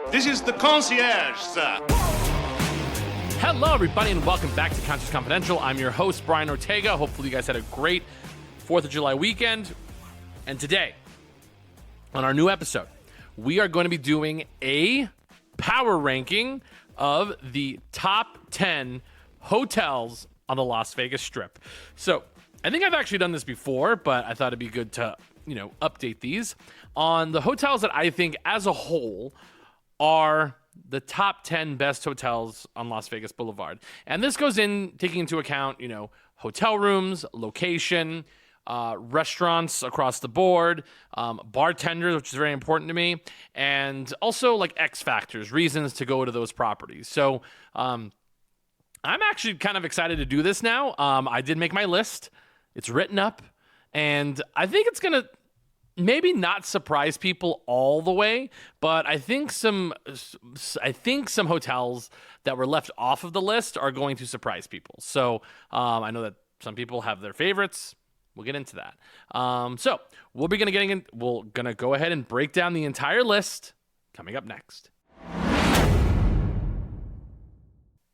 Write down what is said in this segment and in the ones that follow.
This is the concierge, sir. Hello, everybody, and welcome back to Conscious Confidential. I'm your host, Brian Ortega. Hopefully you guys had a great 4th of July weekend. And today, on our new episode, we are going to be doing a power ranking of the top 10 hotels on the Las Vegas Strip. So, I think I've actually done this before, but I thought it'd be good to, update these on the hotels that I think as a whole are the top 10 best hotels on Las Vegas Boulevard. And this goes in taking into account, hotel rooms, location, restaurants across the board, bartenders, which is very important to me, and also like X factors, reasons to go to those properties. So I'm actually kind of excited to do this now. I did make my list. It's written up, and I think it's going to maybe not surprise people all the way, but I think some hotels that were left off of the list are going to surprise people. So I know that some people have their favorites. We'll get into that. So we're gonna go ahead and break down the entire list coming up next.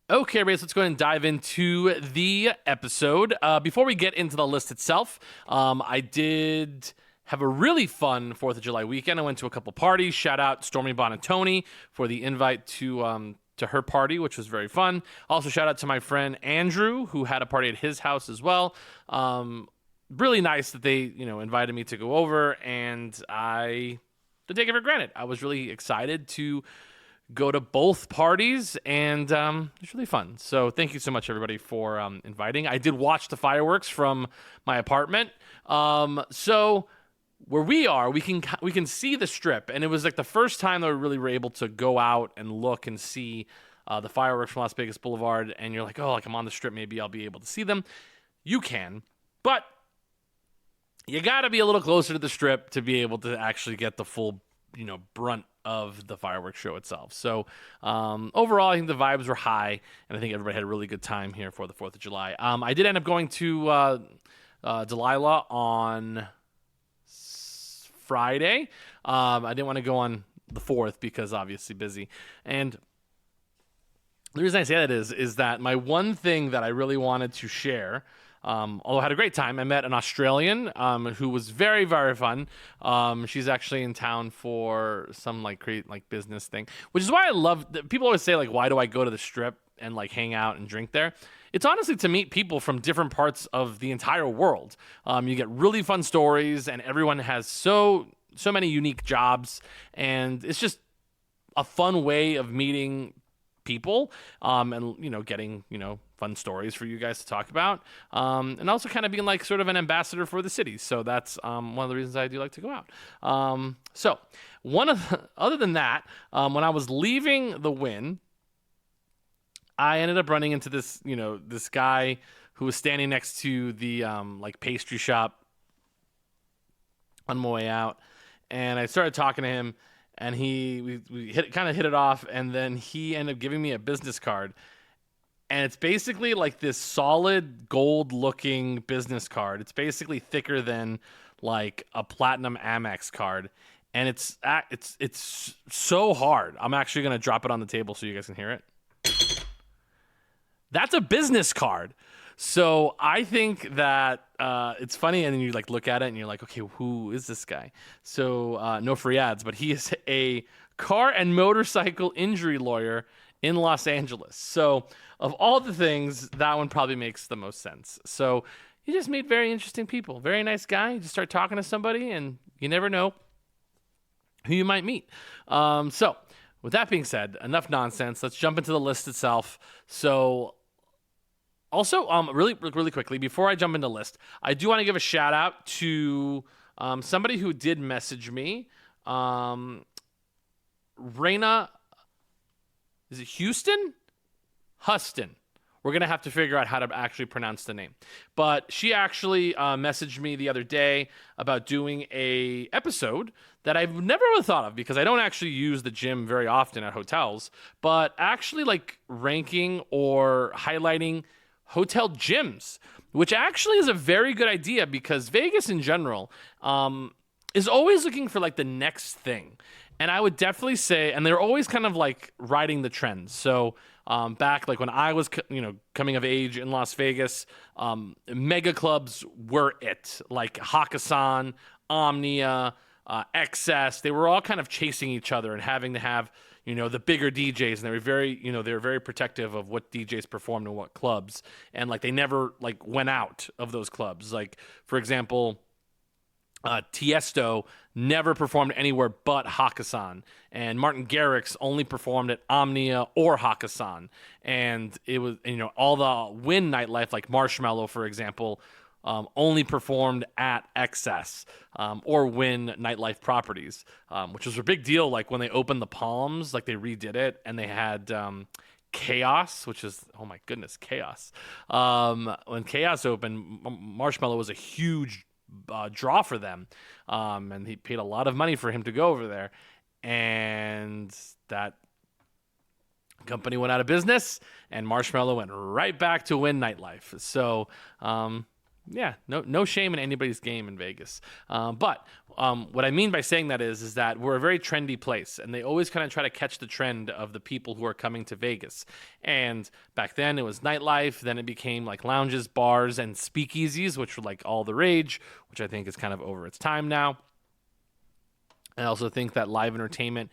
Okay, everybody, so let's go ahead and dive into the episode. Before we get into the list itself, I did have a really fun 4th of July weekend. I went to a couple parties. Shout out Stormy Bonatoni for the invite to her party, which was very fun. Also, shout out to my friend Andrew, who had a party at his house as well. Really nice that they, invited me to go over, and I didn't take it for granted. I was really excited to go to both parties, and it's really fun. So thank you so much, everybody, for inviting. I did watch the fireworks from my apartment. So where we are, we can see the Strip, and it was like the first time that we really were able to go out and look and see the fireworks from Las Vegas Boulevard, and you're like, I'm on the Strip, maybe I'll be able to see them. You can, but you got to be a little closer to the Strip to be able to actually get the full, brunt of the fireworks show itself. So overall, I think the vibes were high, and I think everybody had a really good time here for the 4th of July. I did end up going to Delilah on Friday. I didn't want to go on the 4th because obviously busy. And the reason I say that is that my one thing that I really wanted to share, although I had a great time, I met an Australian who was very, very fun. She's actually in town for some business thing, which is why I love people always say why do I go to the Strip and hang out and drink there? It's honestly to meet people from different parts of the entire world. You get really fun stories, and everyone has so many unique jobs, and it's just a fun way of meeting people, and getting fun stories for you guys to talk about, and also kind of being sort of an ambassador for the city. So that's one of the reasons I do like to go out. Other than that, when I was leaving the Wynn, I ended up running into this guy who was standing next to the pastry shop on my way out, and I started talking to him, and we kind of hit it off, and then he ended up giving me a business card, and it's basically this solid gold-looking business card. It's basically thicker than a platinum Amex card, and it's so hard. I'm actually gonna drop it on the table so you guys can hear it. That's a business card. So I think that it's funny, and then you look at it and you're like, okay, who is this guy? So no free ads, but he is a car and motorcycle injury lawyer in Los Angeles. So of all the things, that one probably makes the most sense. So he just made very interesting people. Very nice guy. You just start talking to somebody, and you never know who you might meet. So with that being said, enough nonsense. Let's jump into the list itself. So also, really quickly, before I jump into the list, I do want to give a shout out to somebody who did message me. Raina, is it Houston? Huston. We're going to have to figure out how to actually pronounce the name. But she actually messaged me the other day about doing a episode that I've never really thought of, because I don't actually use the gym very often at hotels, but actually ranking or highlighting hotel gyms, which actually is a very good idea, because Vegas in general is always looking for the next thing. And I would definitely say, and they're always kind of like riding the trends. So back like when I was, coming of age in Las Vegas, mega clubs were it. Like Hakkasan, Omnia, XS, they were all kind of chasing each other and having to have, the bigger DJs, and they were very protective of what DJs performed in what clubs, and like they never like went out of those clubs. Like for example, Tiesto never performed anywhere but Hakkasan, and Martin Garrix only performed at Omnia or Hakkasan. And it was, all the Wynn nightlife, like Marshmello, for example, only performed at XS or Wynn nightlife properties, which was a big deal. Like when they opened the Palms, like they redid it, and they had Chaos, which is, oh my goodness, Chaos. When Chaos opened, Marshmello was a huge draw for them, and he paid a lot of money for him to go over there, and that company went out of business, and Marshmello went right back to Wynn nightlife. So yeah, no shame in anybody's game in Vegas. But what I mean by saying that is that we're a very trendy place, and they always kind of try to catch the trend of the people who are coming to Vegas. And back then it was nightlife, then it became like lounges, bars, and speakeasies, which were like all the rage, which I think is kind of over its time now. I also think that live entertainment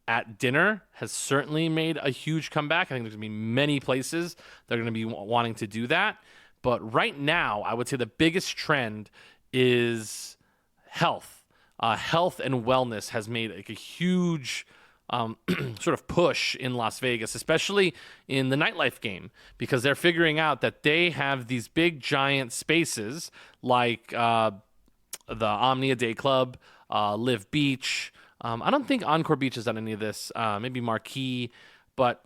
at dinner has certainly made a huge comeback. I think there's going to be many places that are going to be wanting to do that. But right now, I would say the biggest trend is health. Health and wellness has made like a huge sort of push in Las Vegas, especially in the nightlife game, because they're figuring out that they have these big, giant spaces like the Omnia Day Club, Live Beach. I don't think Encore Beach has done any of this, maybe Marquee, but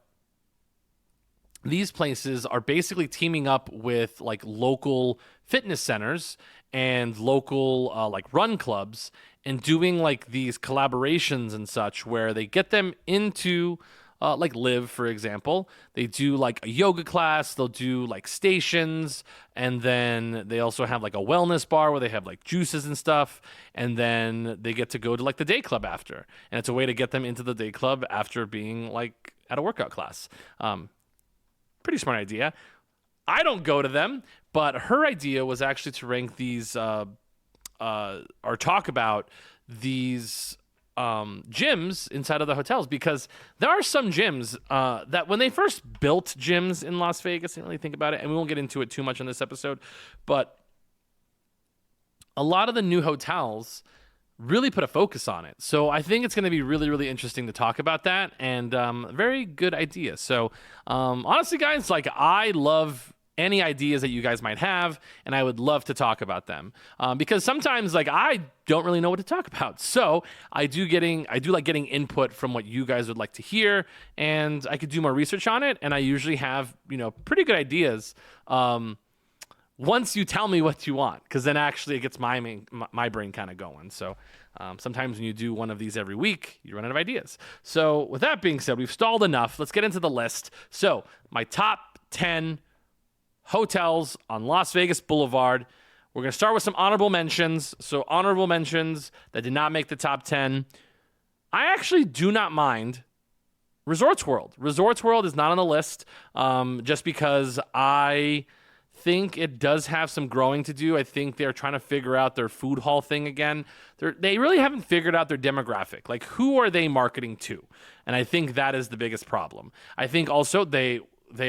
these places are basically teaming up with like local fitness centers and local like run clubs, and doing like these collaborations and such where they get them into like Live, for example. They do like a yoga class, they'll do like stations, and then they also have like a wellness bar where they have like juices and stuff, and then they get to go to like the day club after. And it's a way to get them into the day club after being like at a workout class. Pretty smart idea. I don't go to them, but her idea was actually to rank these or talk about these gyms inside of the hotels, because there are some gyms that when they first built gyms in Las Vegas, I didn't really think about it, and we won't get into it too much on this episode, but a lot of the new hotels really put a focus on it. So I think it's going to be really, really interesting to talk about that, and very good idea. So honestly, guys, like I love any ideas that you guys might have, and I would love to talk about them because sometimes like I don't really know what to talk about. So I do like getting input from what you guys would like to hear, and I could do more research on it. And I usually have pretty good ideas. Once you tell me what you want, because then actually it gets my brain kind of going. So sometimes when you do one of these every week, you run out of ideas. So with that being said, we've stalled enough. Let's get into the list. So my top 10 hotels on Las Vegas Boulevard. We're going to start with some honorable mentions. So honorable mentions that did not make the top 10. I actually do not mind Resorts World. Resorts World is not on the list just because I think it does have some growing to do. I think they're trying to figure out their food hall thing again. They really haven't figured out their demographic. Like, who are they marketing to? And I think that is the biggest problem. I think also they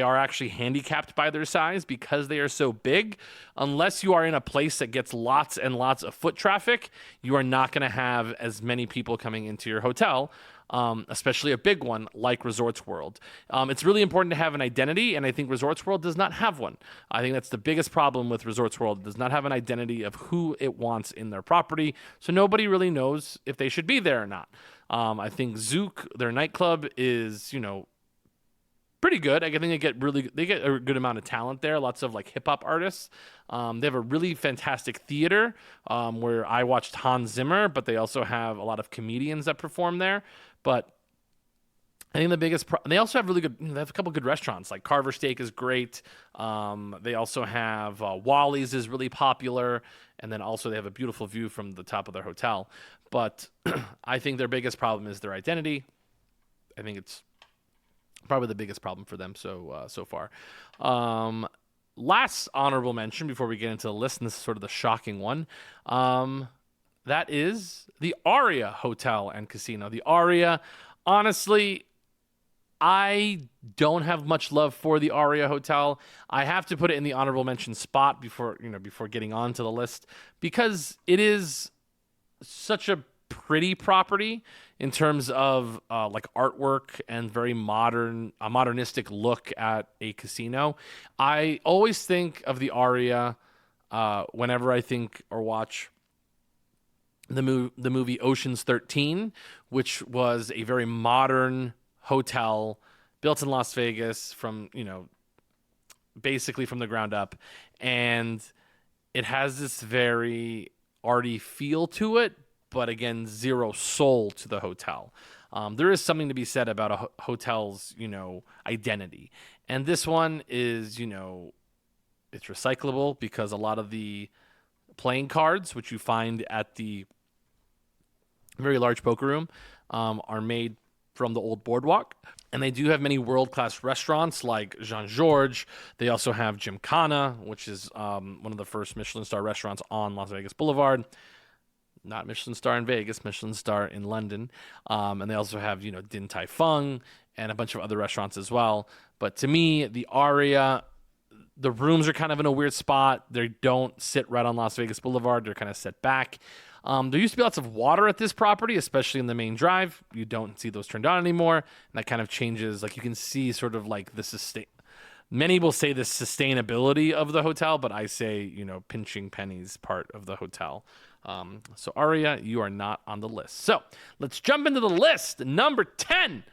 are actually handicapped by their size because they are so big. Unless you are in a place that gets lots and lots of foot traffic, you are not going to have as many people coming into your hotel, especially a big one like Resorts World. It's really important to have an identity, and I think Resorts World does not have one. I think that's the biggest problem with Resorts World. It does not have an identity of who it wants in their property, so nobody really knows if they should be there or not. I think Zouk, their nightclub, is, pretty good. I think they get a good amount of talent there. Lots of like hip hop artists. They have a really fantastic theater where I watched Hans Zimmer, but they also have a lot of comedians that perform there. But I think the biggest they also have really good, they have a couple good restaurants, like Carver Steak is great. They also have Wally's is really popular, and then also they have a beautiful view from the top of their hotel. But I think their biggest problem is their identity. I think it's probably the biggest problem for them so far. Last honorable mention before we get into the list, and this is sort of the shocking one. That is the Aria Hotel and Casino. The Aria, honestly, I don't have much love for the Aria Hotel. I have to put it in the honorable mention spot before getting onto the list, because it is such a pretty property in terms of like artwork and very modern, a modernistic look at a casino. I always think of the Aria whenever I think or watch the movie Ocean's 13, which was a very modern hotel built in Las Vegas from, basically from the ground up. And it has this very arty feel to it, but again, zero soul to the hotel. There is something to be said about a hotel's, identity. And this one is, it's recyclable, because a lot of the playing cards, which you find at the very large poker room, are made from the old boardwalk. And they do have many world-class restaurants like Jean-Georges. They also have Gymkhana, which is one of the first Michelin star restaurants on Las Vegas Boulevard. Not Michelin star in Vegas, Michelin star in London. And they also have, Din Tai Fung and a bunch of other restaurants as well. But to me, the Aria, the rooms are kind of in a weird spot. They don't sit right on Las Vegas Boulevard. They're kind of set back. There used to be lots of water at this property, especially in the main drive. You don't see those turned on anymore. And that kind of changes. Like, you can see sort of like the many will say the sustainability of the hotel, but I say, pinching pennies part of the hotel. So Aria, you are not on the list. So let's jump into the list. Number 10.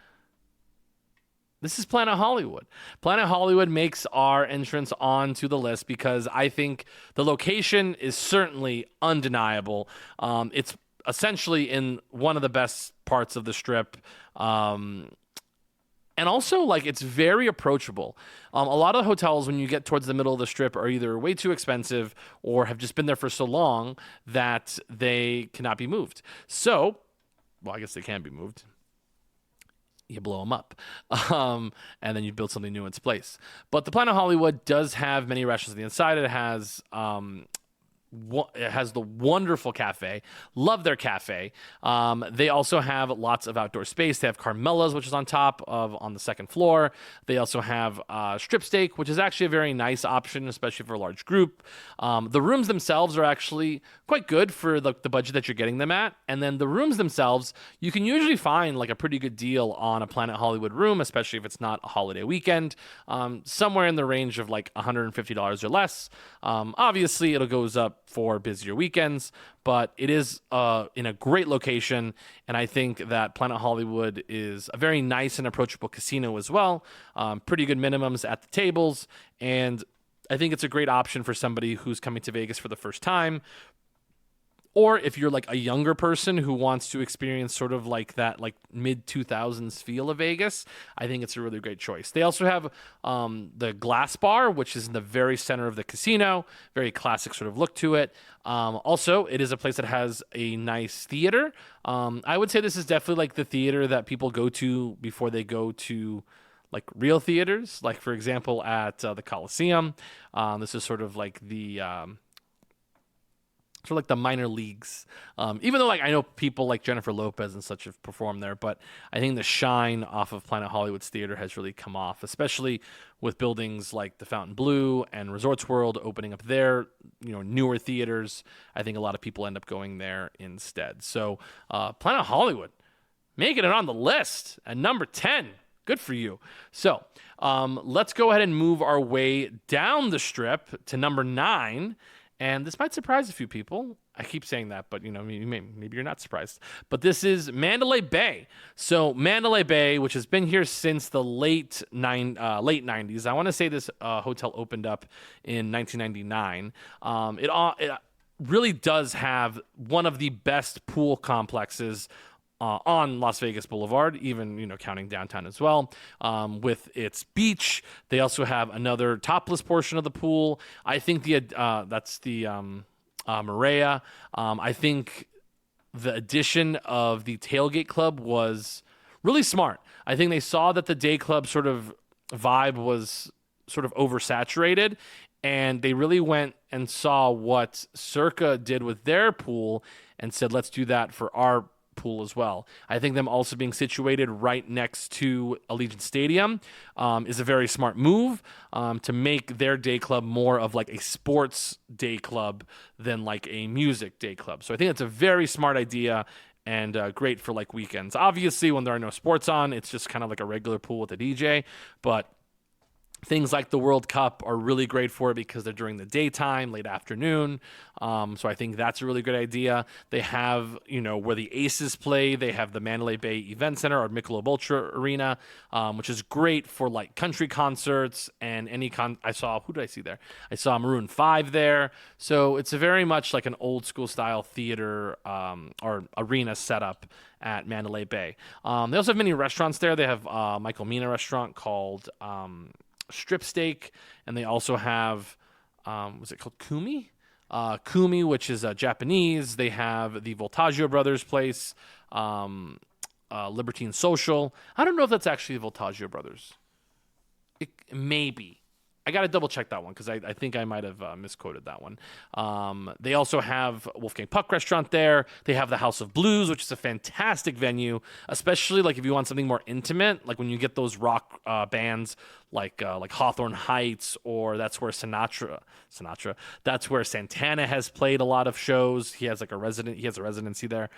This is Planet Hollywood. Planet Hollywood makes our entrance onto the list because I think the location is certainly undeniable. It's essentially in one of the best parts of the Strip. And also, like, it's very approachable. A lot of hotels, when you get towards the middle of the Strip, are either way too expensive or have just been there for so long that they cannot be moved. So, well, I guess they can be moved. You blow them up, and then you build something new in its place. But the Planet Hollywood does have many restaurants on the inside. It has the wonderful cafe. Love their cafe. They also have lots of outdoor space. They have Carmela's, which is on the second floor. They also have strip steak, which is actually a very nice option, especially for a large group. The rooms themselves are actually quite good for the budget that you're getting them at. And then the rooms themselves, you can usually find like a pretty good deal on a Planet Hollywood room, especially if it's not a holiday weekend, somewhere in the range of like $150 or less. Obviously, it goes up for busier weekends, but it is in a great location, and I think that Planet Hollywood is a very nice and approachable casino as well. Pretty good minimums at the tables, and I think it's a great option for somebody who's coming to Vegas for the first time, or if you're like a younger person who wants to experience sort of like that like mid-2000s feel of Vegas. I think it's a really great choice. They also have the Glass Bar, which is in the very center of the casino. Very classic sort of look to it. Also, it is a place that has a nice theater. I would say this is definitely like the theater that people go to before they go to like real theaters. Like, for example, at the Coliseum. This is sort of like the... sort of like the minor leagues, even though like I know people like Jennifer Lopez and such have performed there, but I think the shine off of Planet Hollywood's theater has really come off, especially with buildings like the Fontainebleau and Resorts World opening up their newer theaters. I think a lot of people end up going there instead. So Planet Hollywood making it on the list at number 10. Good for you. So let's go ahead and move our way down the Strip to number 9. And this might surprise a few people. I keep saying that, but maybe you're not surprised. But this is Mandalay Bay. So Mandalay Bay, which has been here since the late 90s. I want to say this hotel opened up in 1999. It really does have one of the best pool complexes on Las Vegas Boulevard, even counting downtown as well, with its beach. They also have another topless portion of the pool. I think that's the Maria. I think the addition of the tailgate club was really smart. I think they saw that the day club sort of vibe was sort of oversaturated, and they really went and saw what Circa did with their pool and said, let's do that for our pool as well. I think them also being situated right next to Allegiant Stadium is a very smart move to make their day club more of like a sports day club than like a music day club. So I think it's a very smart idea and great for like weekends. Obviously, when there are no sports on, it's just kind of like a regular pool with a DJ, but things like the World Cup are really great for it because they're during the daytime, late afternoon. So I think that's a really good idea. They have, where the Aces play, they have the Mandalay Bay Event Center or Michelob Ultra Arena, which is great for like country concerts and any I saw, who did I see there? I saw Maroon 5 there. So it's a very much like an old school style theater or arena setup at Mandalay Bay. They also have many restaurants there. They have Michael Mina restaurant called Strip Steak, and they also have was it called Kumi? Kumi, which is Japanese. They have the Voltaggio Brothers place, Libertine Social. I don't know if that's actually the Voltaggio Brothers. It maybe. I got to double check that one because I think I might have misquoted that one. They also have Wolfgang Puck restaurant there. They have the House of Blues, which is a fantastic venue, especially like if you want something more intimate, like when you get those rock bands like Hawthorne Heights, or that's where Sinatra. That's where Santana has played a lot of shows. He has a residency there.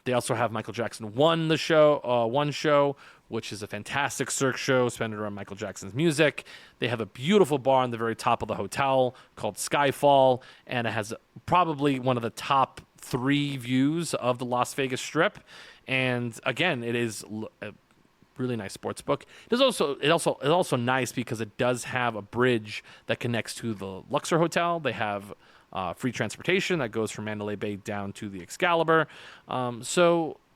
They also have Michael Jackson One show, which is a fantastic Cirque show centered around Michael Jackson's music. They have a beautiful bar on the very top of the hotel called Skyfall, and it has probably one of the top 3 views of the Las Vegas Strip. And again, it is a really nice sports book. It's also nice because it does have a bridge that connects to the Luxor Hotel. They have free transportation that goes from Mandalay Bay down to the Excalibur.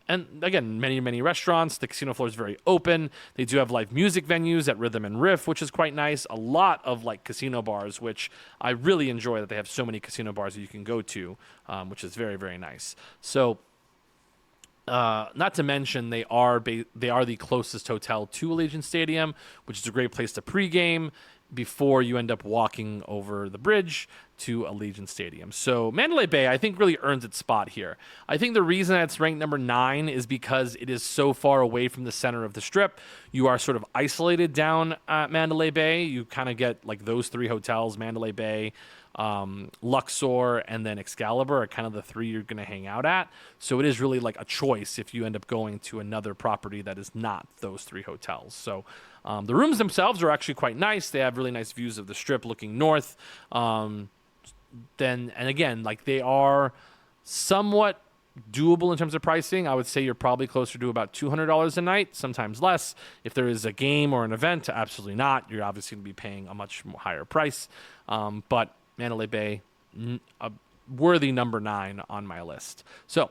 And again, many, many restaurants. The casino floor is very open. They do have live music venues at Rhythm and Riff, which is quite nice. A lot of like casino bars, which I really enjoy that they have so many casino bars that you can go to, which is very, very nice. So, not to mention they are the closest hotel to Allegiant Stadium, which is a great place to pregame before you end up walking over the bridge to Allegiant Stadium. So Mandalay Bay, I think, really earns its spot here. I think the reason that it's ranked number 9 is because it is so far away from the center of the Strip. You are sort of isolated down at Mandalay Bay. You kind of get like those 3 hotels, Mandalay Bay, Luxor, and then Excalibur are kind of the 3 you're going to hang out at. So it is really like a choice if you end up going to another property that is not those 3 hotels. So the rooms themselves are actually quite nice. They have really nice views of the Strip looking north. And again, like they are somewhat doable in terms of pricing. I would say you're probably closer to about $200 a night, sometimes less. If there is a game or an event, absolutely not. You're obviously going to be paying a much higher price. But Mandalay Bay, a worthy number 9 on my list. So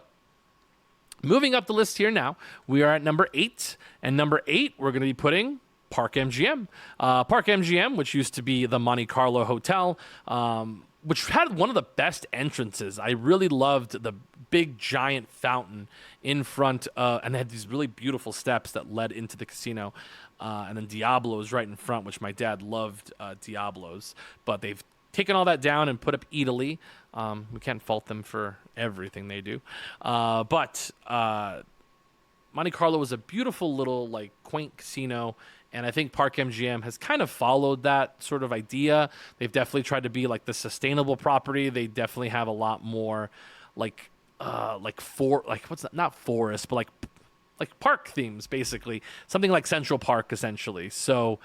moving up the list here now, we are at number 8. And number 8, we're going to be putting Park MGM. Park MGM, which used to be the Monte Carlo Hotel, which had one of the best entrances. I really loved the big giant fountain in front, and they had these really beautiful steps that led into the casino. And then Diablo's right in front, which my dad loved Diablo's. But they've taken all that down and put up Eataly. We can't fault them for everything they do. But Monte Carlo was a beautiful little like quaint casino. And I think Park MGM has kind of followed that sort of idea. They've definitely tried to be like the sustainable property. They definitely have a lot more not forest, but like park themes, basically. Something like Central Park, essentially. So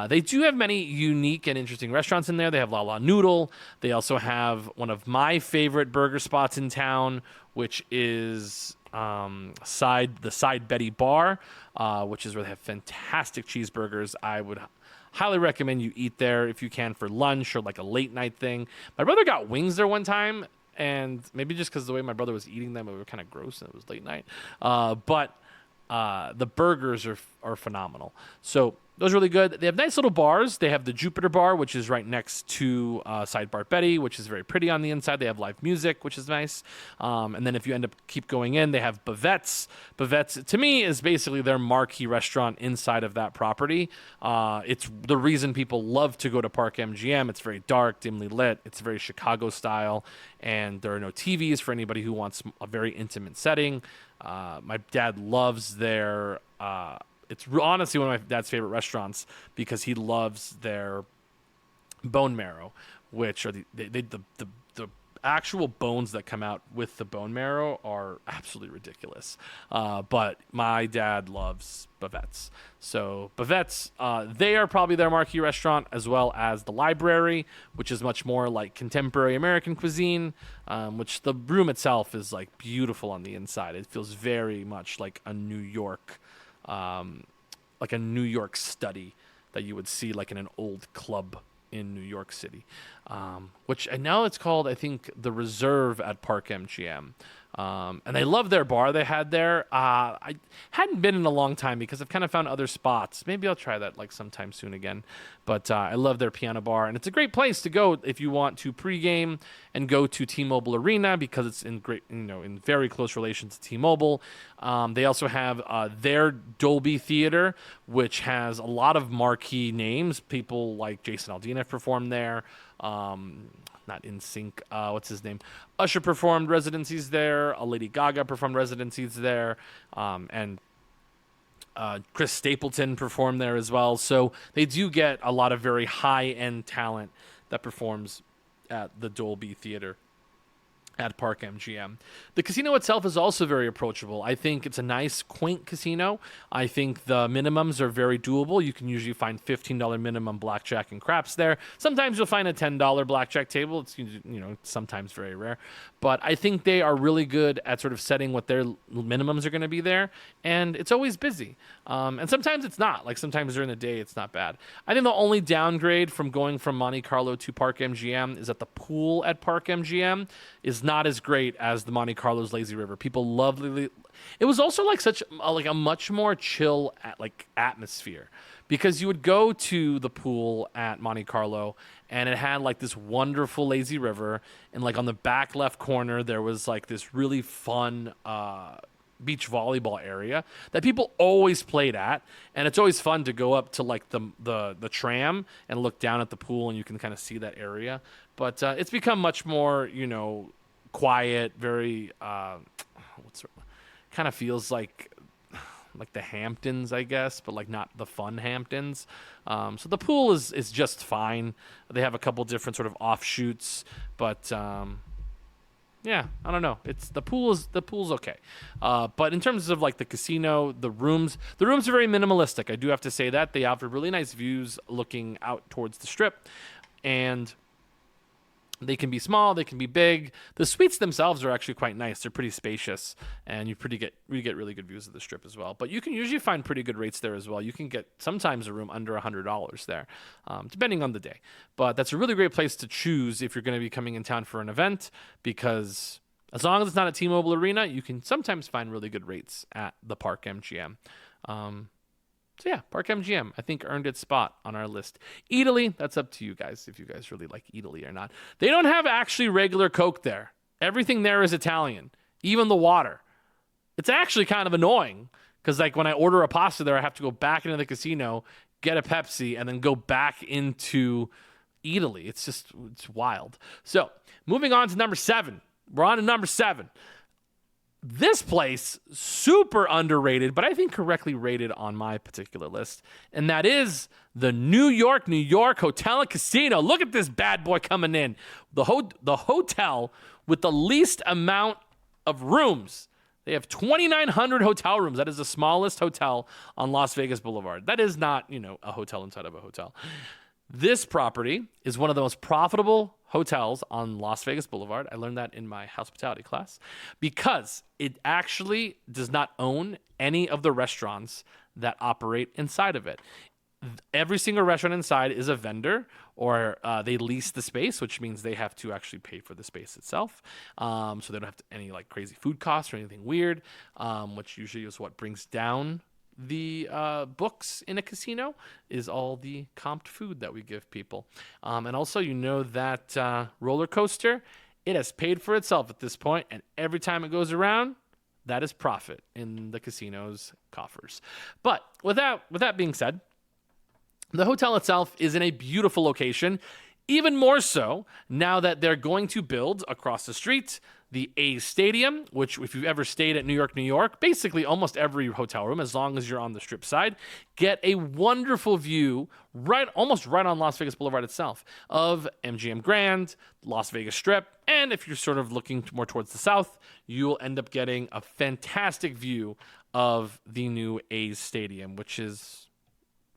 they do have many unique and interesting restaurants in there. They have La La Noodle. They also have one of my favorite burger spots in town, which is the Side Betty Bar, which is where they have fantastic cheeseburgers. I would highly recommend you eat there if you can for lunch or like a late night thing. My brother got wings there one time, and maybe just because the way my brother was eating them, it was kind of gross and it was late night. But the burgers are phenomenal. So those are really good. They have nice little bars. They have the Jupiter bar, which is right next to Sidebar Betty, which is very pretty on the inside. They have live music, which is nice. And then if you end up keep going in, they have Bavette's. Bavette's, to me, is basically their marquee restaurant inside of that property. It's the reason people love to go to Park MGM. It's very dark, dimly lit. It's very Chicago style. And there are no TVs for anybody who wants a very intimate setting. My dad loves their... it's honestly one of my dad's favorite restaurants because he loves their bone marrow, which are the actual bones that come out with the bone marrow are absolutely ridiculous. But my dad loves Bavette's. So Bavette's, they are probably their marquee restaurant, as well as the Library, which is much more like contemporary American cuisine, which the room itself is like beautiful on the inside. It feels very much like a New York study that you would see like in an old club in New York City, which and now it's called, I think, the Reserve at Park MGM. And they love their bar they had there. I hadn't been in a long time because I've kind of found other spots. Maybe I'll try that like sometime soon again. But I love their piano bar, and it's a great place to go if you want to pregame and go to T-Mobile Arena because it's in in very close relation to T-Mobile. They also have their Dolby Theater, which has a lot of marquee names. People like Jason Aldean have performed there. Not In Sync. What's his name? Usher performed residencies there. Lady Gaga performed residencies there. And Chris Stapleton performed there as well. So they do get a lot of very high-end talent that performs at the Dolby Theater at Park MGM. The casino itself is also very approachable. I think it's a nice, quaint casino. I think the minimums are very doable. You can usually find $15 minimum blackjack and craps there. Sometimes you'll find a $10 blackjack table. It's sometimes very rare. But I think they are really good at sort of setting what their minimums are going to be there. And it's always busy. And sometimes it's not. Like sometimes during the day, it's not bad. I think the only downgrade from going from Monte Carlo to Park MGM is that the pool at Park MGM is not as great as the Monte Carlo's Lazy River. People love it was also like such a much more chill atmosphere because you would go to the pool at Monte Carlo and it had like this wonderful lazy river, and like on the back left corner there was like this really fun beach volleyball area that people always played at, and it's always fun to go up to like the tram and look down at the pool and you can kind of see that area. But it's become much more quiet, very kind of feels like the Hamptons, I guess, but like not the fun Hamptons. So the pool is just fine. They have a couple different sort of offshoots, but yeah, I don't know. The pool's okay. But in terms of like the casino, the rooms are very minimalistic. I do have to say that they offer really nice views looking out towards the strip, and they can be small, they can be big. The suites themselves are actually quite nice. They're pretty spacious, and you get really good views of the strip as well. But you can usually find pretty good rates there as well. You can get sometimes a room under $100 there, depending on the day. But that's a really great place to choose if you're going to be coming in town for an event, because as long as it's not at T-Mobile Arena, you can sometimes find really good rates at the Park MGM. So yeah, Park MGM, I think, earned its spot on our list. Eataly, that's up to you guys, if you guys really like Eataly or not. They don't have actually regular Coke there. Everything there is Italian, even the water. It's actually kind of annoying, because like when I order a pasta there, I have to go back into the casino, get a Pepsi, and then go back into Eataly. It's wild. So moving on to number 7. We're on to number 7. This place, super underrated, but I think correctly rated on my particular list, and that is the New York Hotel and Casino. Look at this bad boy coming in. The hotel with the least amount of rooms. They have 2,900 hotel rooms. That is the smallest hotel on Las Vegas Boulevard. That is not, a hotel inside of a hotel. This property is one of the most profitable hotels on Las Vegas Boulevard. I learned that in my hospitality class, because it actually does not own any of the restaurants that operate inside of it. Every single restaurant inside is a vendor, or they lease the space, which means they have to actually pay for the space itself. So they don't have any like crazy food costs or anything weird, which usually is what brings down the books in a casino, is all the comped food that we give people. And also, that roller coaster, it has paid for itself at this point, and every time it goes around, that is profit in the casino's coffers. But with that being said, the hotel itself is in a beautiful location, even more so now that they're going to build across the street the A's Stadium, which if you've ever stayed at New York, basically almost every hotel room, as long as you're on the strip side, get a wonderful view almost right on Las Vegas Boulevard itself of MGM Grand, Las Vegas Strip, and if you're sort of looking more towards the south, you'll end up getting a fantastic view of the new A's Stadium, which is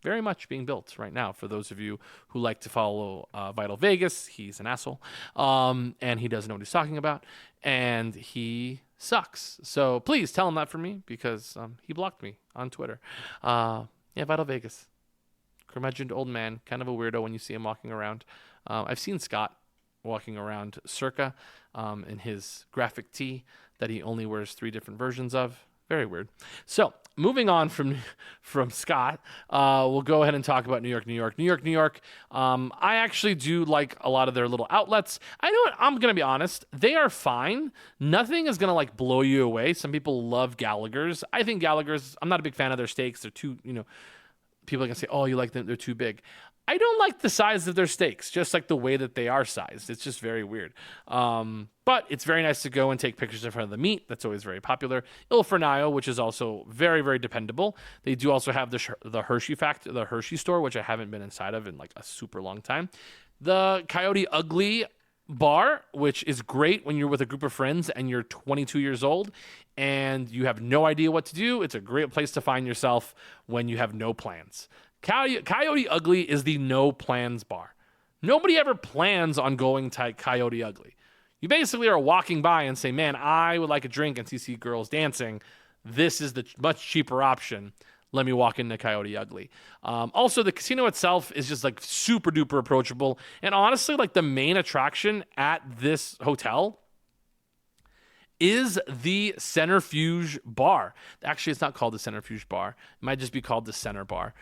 very much being built right now. For those of you who like to follow Vital Vegas, he's an asshole, and he doesn't know what he's talking about, and he sucks. So please tell him that for me, because he blocked me on Twitter. Vital Vegas, curmudgeoned old man, kind of a weirdo when you see him walking around. I've seen Scott walking around circa in his graphic tee that he only wears 3 different versions of. Very weird. So moving on from Scott, we'll go ahead and talk about New York. I actually do like a lot of their little outlets. I know what, I'm going to be honest. They are fine. Nothing is going to like blow you away. Some people love Gallagher's. I think Gallagher's, I'm not a big fan of their steaks. They're too, people are going to say, oh, you like them, they're too big. I don't like the size of their steaks, just like the way that they are sized. It's just very weird. But it's very nice to go and take pictures in front of the meat. That's always very popular. Il Fornaio, which is also very, very dependable. They do also have the Hershey store, which I haven't been inside of in like a super long time. The Coyote Ugly bar, which is great when you're with a group of friends and you're 22 years old and you have no idea what to do. It's a great place to find yourself when you have no plans. Coyote Ugly is the no plans bar. Nobody ever plans on going to Coyote Ugly. You basically are walking by and say, man, I would like a drink and see girls dancing. This is the much cheaper option. Let me walk into Coyote Ugly. Also, the casino itself is just like super duper approachable. And honestly, like the main attraction at this hotel is the Centrifuge Bar. Actually, it's not called the Centrifuge Bar. It might just be called the Center Bar.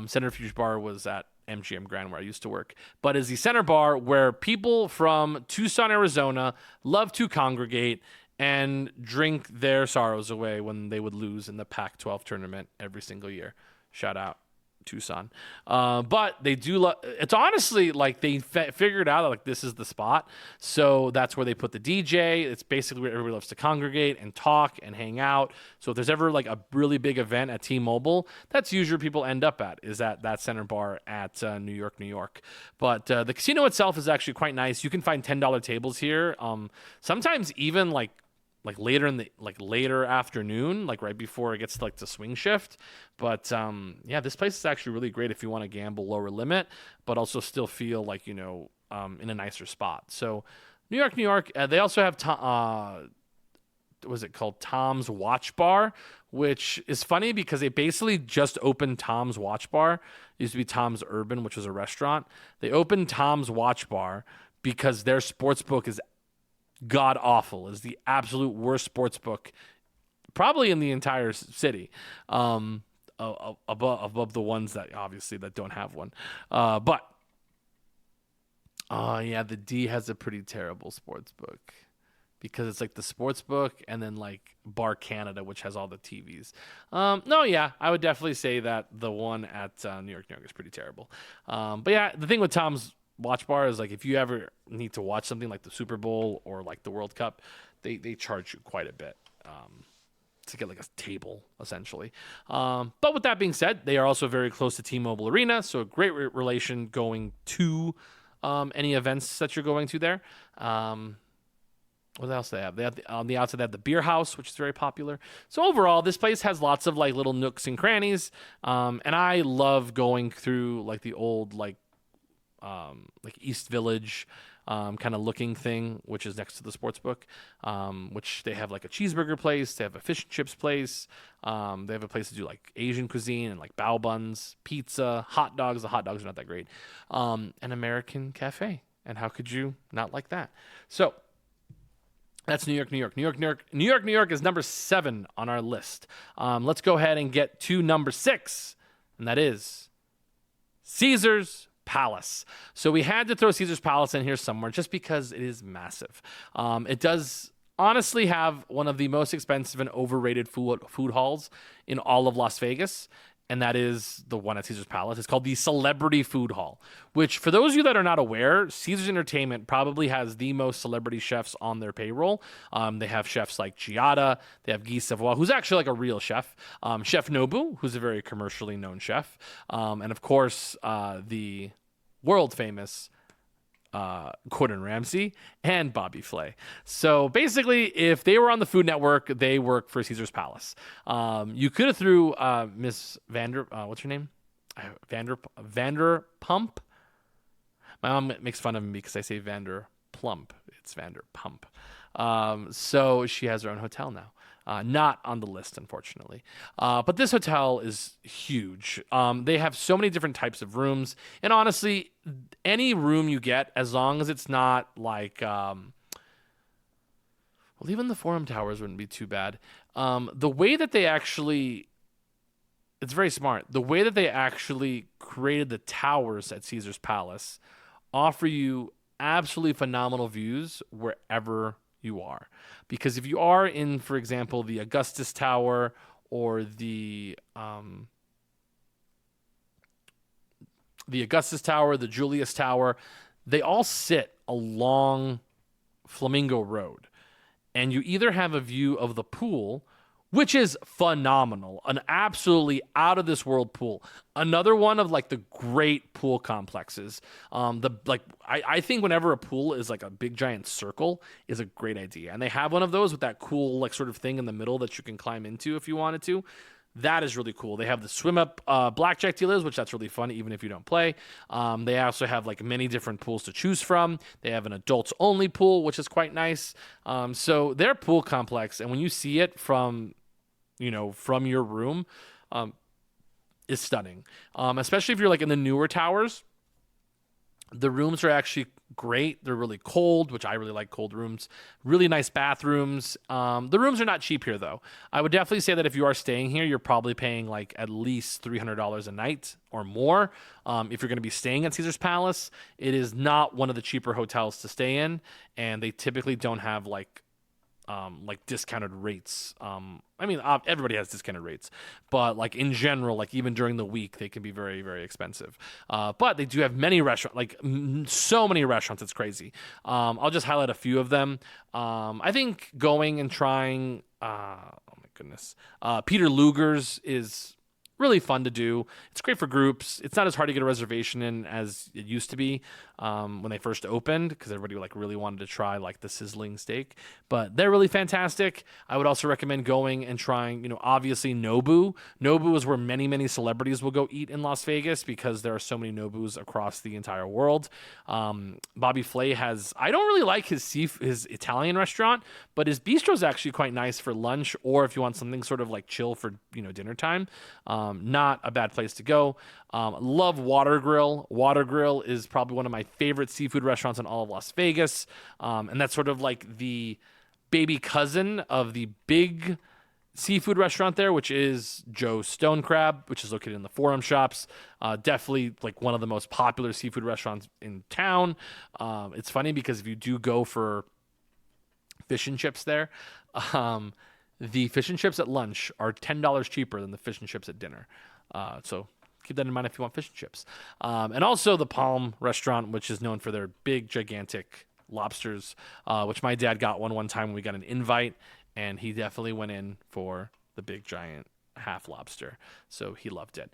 Centrifuge Bar was at MGM Grand where I used to work. But is the Center Bar where people from Tucson, Arizona love to congregate and drink their sorrows away when they would lose in the Pac-12 tournament every single year. Shout out Tucson. But they do it's honestly like they figured out like this is the spot, so that's where they put the DJ. It's basically where everybody loves to congregate and talk and hang out. So if there's ever like a really big event at T-Mobile, that's usually where people end up at, is at that Center Bar at New York. But the casino itself is actually quite nice. You can find $10 tables here, sometimes even like later afternoon, like right before it gets to like the swing shift. But this place is actually really great if you want to gamble lower limit, but also still feel like, in a nicer spot. So New York, they also have, was it called Tom's Watch Bar, which is funny because they basically just opened Tom's Watch Bar. It used to be Tom's Urban, which was a restaurant. They opened Tom's Watch Bar because their sports book is god awful, is the absolute worst sports book probably in the entire city, above the ones that obviously that don't have one. The D has a pretty terrible sports book because it's like the sports book and then like Bar Canada, which has all the TVs. I would definitely say that the one at New York is pretty terrible. The thing with Tom's Watch Bar is like if you ever need to watch something like the Super Bowl or like the World Cup, they charge you quite a bit to get like a table essentially. But with that being said, they are also very close to T-Mobile Arena, so a great relation going to any events that you're going to there. What else do they have? They have on the outside they have the Beer House, which is very popular. So overall, this place has lots of like little nooks and crannies, and I love going through like the old like East Village, kind of looking thing, which is next to the sports book, which they have like a cheeseburger place, they have a fish and chips place, they have a place to do like Asian cuisine and like bao buns, pizza, hot dogs. The hot dogs are not that great. An American cafe. And how could you not like that? So that's New York, New York, New York, New York. New York, New York is number 7 on our list. Let's go ahead and get to number 6, and that is Caesar's Palace. So we had to throw Caesar's Palace in here somewhere just because it is massive. It does honestly have one of the most expensive and overrated food halls in all of Las Vegas. And that is the one at Caesar's Palace. It's called the Celebrity Food Hall, which for those of you that are not aware, Caesar's Entertainment probably has the most celebrity chefs on their payroll. They have chefs like Giada. They have Guy Savoy, who's actually like a real chef. Chef Nobu, who's a very commercially known chef. And of course, the world famous Gordon Ramsay and Bobby Flay. So basically, if they were on the Food Network, they work for Caesar's Palace. You could have threw Miss what's her name? Vanderpump. My mom makes fun of me because I say Vanderplump. It's Vanderpump. So she has her own hotel now. Not on the list, unfortunately. But this hotel is huge. They have so many different types of rooms. And honestly, any room you get, as long as it's not like... well, even the Forum Towers wouldn't be too bad. The way that they actually... It's very smart. The way that they actually created the towers at Caesar's Palace offer you absolutely phenomenal views wherever you are. Because if you are in, for example, the Augustus Tower or the Augustus Tower, the Julius Tower, they all sit along Flamingo Road. And you either have a view of the pool, which is phenomenal, an absolutely out of this world pool. Another one of like the great pool complexes. I think whenever a pool is like a big giant circle is a great idea, and they have one of those with that cool like sort of thing in the middle that you can climb into if you wanted to. That is really cool. They have the swim up blackjack dealers, which that's really fun even if you don't play. They also have like many different pools to choose from. They have an adults only pool, which is quite nice. So their pool complex, and when you see it from your room, is stunning. Especially if you're like in the newer towers. The rooms are actually great. They're really cold, which I really like cold rooms. Really nice bathrooms. The rooms are not cheap here, though. I would definitely say that if you are staying here, you're probably paying like at least $300 a night or more. If you're going to be staying at Caesar's Palace, it is not one of the cheaper hotels to stay in, and they typically don't have like discounted rates. Everybody has discounted rates, but like in general, like even during the week, they can be very, very expensive. But they do have many restaurants, so many restaurants. It's crazy. I'll just highlight a few of them. I think going and trying, oh my goodness, Peter Luger's is really fun to do. It's great for groups. It's not as hard to get a reservation in as it used to be when they first opened, because everybody like really wanted to try like the sizzling steak. But they're really fantastic. I would also recommend going and trying, obviously Nobu. Nobu is where many, many celebrities will go eat in Las Vegas because there are so many Nobus across the entire world. Bobby Flay has, I don't really like his Italian restaurant, but his bistro is actually quite nice for lunch, or if you want something sort of like chill for dinner time. Not a bad place to go. Love Water Grill. Water Grill is probably one of my favorite seafood restaurants in all of Las Vegas. And that's sort of like the baby cousin of the big seafood restaurant there, which is Joe's Stone Crab, which is located in the Forum Shops. Definitely like one of the most popular seafood restaurants in town. It's funny because if you do go for fish and chips there, the fish and chips at lunch are $10 cheaper than the fish and chips at dinner. So keep that in mind if you want fish and chips. And also the Palm Restaurant, which is known for their big, gigantic lobsters, which my dad got one time when we got an invite, and he definitely went in for the big, giant half lobster. So he loved it.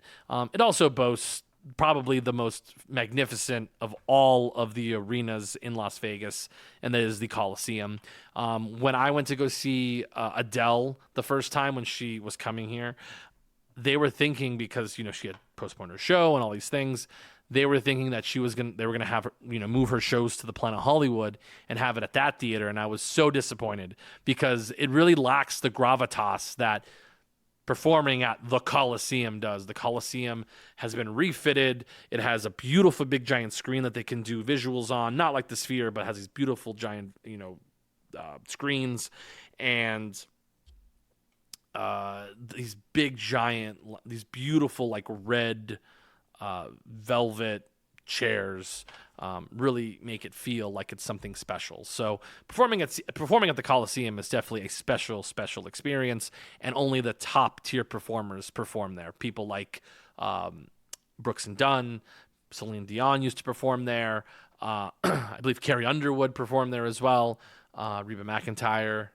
It also boasts probably the most magnificent of all of the arenas in Las Vegas, and that is the Coliseum. When I went to go see Adele the first time when she was coming here, they were thinking, because she had postponed her show and all these things, they were thinking that they were gonna have her, move her shows to the Planet Hollywood and have it at that theater, and I was so disappointed because it really lacks the gravitas that performing at the Coliseum does. The Coliseum has been refitted. It has a beautiful big giant screen that they can do visuals on, not like the Sphere, but has these beautiful giant, screens, and these big giant, these beautiful like red velvet chairs really make it feel like it's something special. So performing at the Coliseum is definitely a special experience, and only the top tier performers perform there. People like Brooks and Dunn, Celine Dion used to perform there. I believe Carrie Underwood performed there as well. Reba McEntire.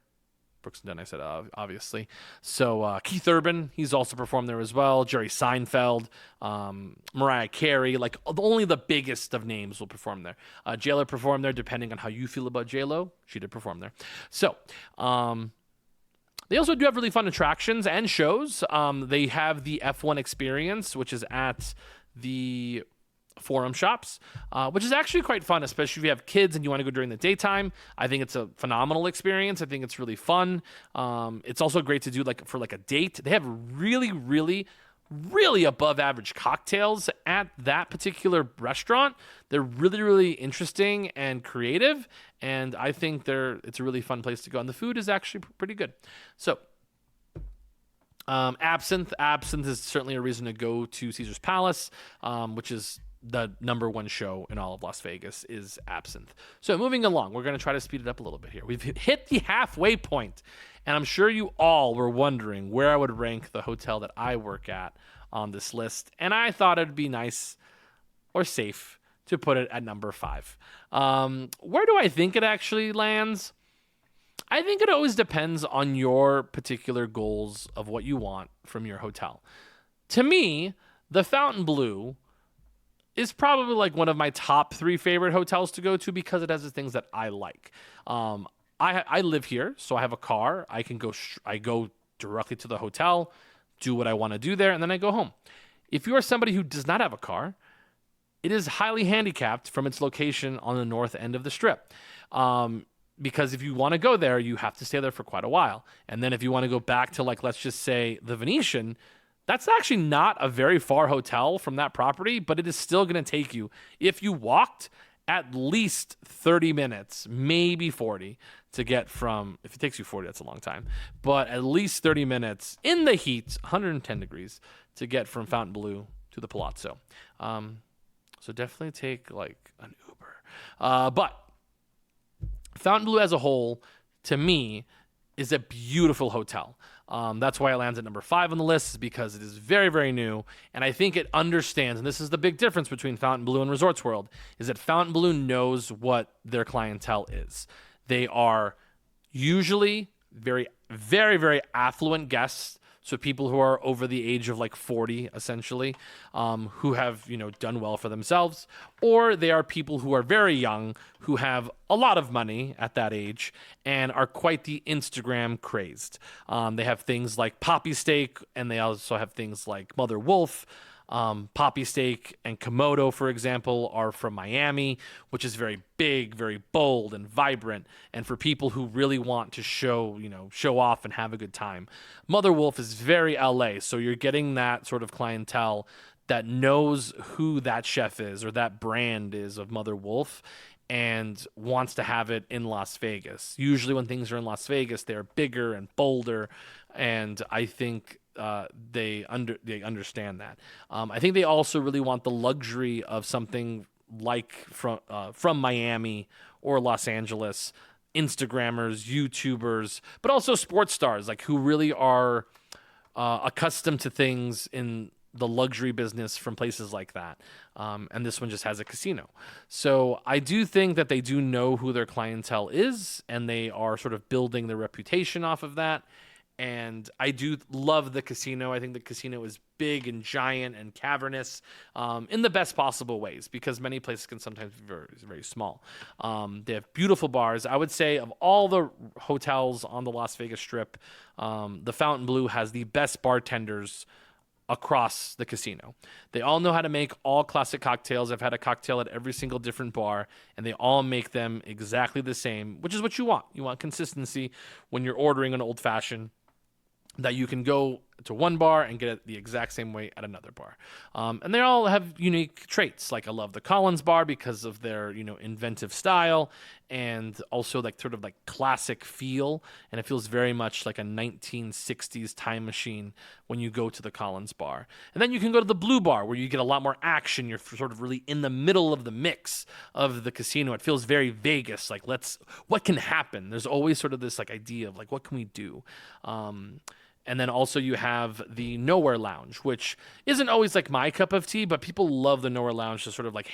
Brooks and Dunn, I said, obviously. So Keith Urban, he's also performed there as well. Jerry Seinfeld, Mariah Carey, like only the biggest of names will perform there. J-Lo performed there, depending on how you feel about J-Lo. She did perform there. So they also do have really fun attractions and shows. They have the F1 Experience, which is at the Forum Shops, which is actually quite fun, especially if you have kids and you want to go during the daytime. I think it's a phenomenal experience. I think it's really fun. It's also great to do for a date. They have really, really, really above average cocktails at that particular restaurant. They're really, really interesting and creative, and I think it's a really fun place to go. And the food is actually pretty good. So Absinthe is certainly a reason to go to Caesar's Palace, which is the number one show in all of Las Vegas is Absinthe. So moving along, we're going to try to speed it up a little bit here. We've hit the halfway point, and I'm sure you all were wondering where I would rank the hotel that I work at on this list, and I thought it'd be nice or safe to put it at number 5. Where do I think it actually lands? I think it always depends on your particular goals of what you want from your hotel. To me, the Fontainebleau is probably one of my top 3 favorite hotels to go to because it has the things that I like. I live here, so I have a car. I go directly to the hotel, do what I want to do there, and then I go home. If you are somebody who does not have a car, it is highly handicapped from its location on the north end of the Strip. Because if you want to go there, you have to stay there for quite a while. And then if you want to go back to let's just say the Venetian, that's actually not a very far hotel from that property, but it is still going to take you, if you walked, at least 30 minutes, maybe 40, to get from, if it takes you 40, that's a long time, but at least 30 minutes in the heat, 110 degrees, to get from Fontainebleau to the Palazzo. So definitely take an Uber. But Fontainebleau as a whole, to me, is a beautiful hotel. That's why it lands at number 5 on the list, is because it is very, very new. And I think it understands, and this is the big difference between Fontainebleau and Resorts World, is that Fontainebleau knows what their clientele is. They are usually very, very, very affluent guests. So people who are over the age of 40, essentially, who have, done well for themselves, or they are people who are very young, who have a lot of money at that age and are quite the Instagram crazed. They have things like Poppy Steak, and they also have things like Mother Wolf. Poppy Steak and Komodo, for example, are from Miami, which is very big, very bold and vibrant, and for people who really want to show off and have a good time. Mother Wolf is very LA, so you're getting that sort of clientele that knows who that chef is or that brand is of Mother Wolf and wants to have it in Las Vegas. Usually when things are in Las Vegas, they're bigger and bolder, and I think they understand that. I think they also really want the luxury of something like from Miami or Los Angeles, Instagrammers, YouTubers, but also sports stars who really are accustomed to things in the luxury business from places like that. And this one just has a casino. So I do think that they do know who their clientele is, and they are sort of building their reputation off of that. And I do love the casino. I think the casino is big and giant and cavernous in the best possible ways, because many places can sometimes be very, very small. They have beautiful bars. I would say of all the hotels on the Las Vegas Strip, the Fontainebleau has the best bartenders across the casino. They all know how to make all classic cocktails. I've had a cocktail at every single different bar, and they all make them exactly the same, which is what you want. You want consistency when you're ordering an old fashioned, that you can go to one bar and get it the exact same way at another bar. And they all have unique traits. Like I love the Collins bar because of their, inventive style and also like sort of like classic feel. And it feels very much like a 1960s time machine when you go to the Collins bar. And then you can go to the Blue bar where you get a lot more action. You're sort of really in the middle of the mix of the casino. It feels very Vegas. Like what can happen? There's always sort of this like idea of like, what can we do? And then also you have the Nowhere Lounge, which isn't always like my cup of tea, but people love the Nowhere Lounge to sort of like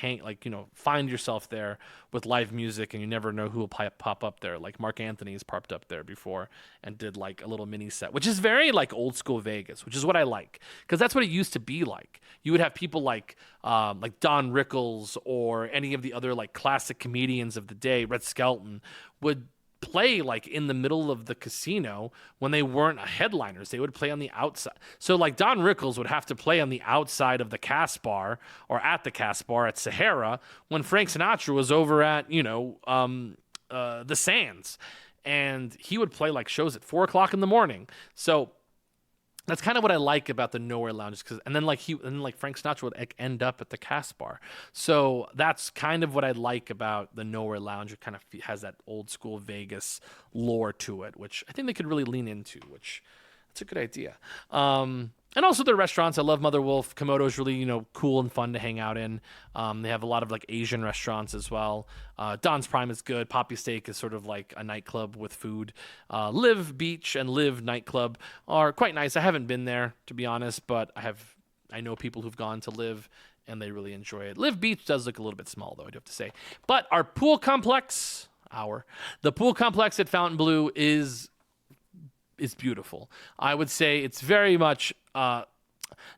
find yourself there with live music, and you never know who will pop up there. Like Mark Anthony's popped up there before and did like a little mini set, which is very like old school Vegas, which is what I like, because that's what it used to be like. You would have people like Don Rickles or any of the other like classic comedians of the day, Red Skelton, would play like in the middle of the casino when they weren't headliners. They would play on the outside. So like Don Rickles would have to play on the outside of the cast bar or at the cast bar at Sahara when Frank Sinatra was over at, the Sands. And he would play like shows at 4:00 in the morning. So that's kind of what I like about the Nowhere Lounge, and then Frank Sinatra would end up at the cast bar. So that's kind of what I like about the Nowhere Lounge. It kind of has that old school Vegas lore to it, which I think they could really lean into. Which that's a good idea. And also their restaurants. I love Mother Wolf. Komodo is really, cool and fun to hang out in. They have a lot of like Asian restaurants as well. Don's Prime is good. Poppy Steak is sort of like a nightclub with food. Live Beach and Live Nightclub are quite nice. I haven't been there, to be honest, but I know people who've gone to Live and they really enjoy it. Live Beach does look a little bit small, though, I do have to say. But our pool complex, the pool complex at Fontainebleau is beautiful. I would say it's very much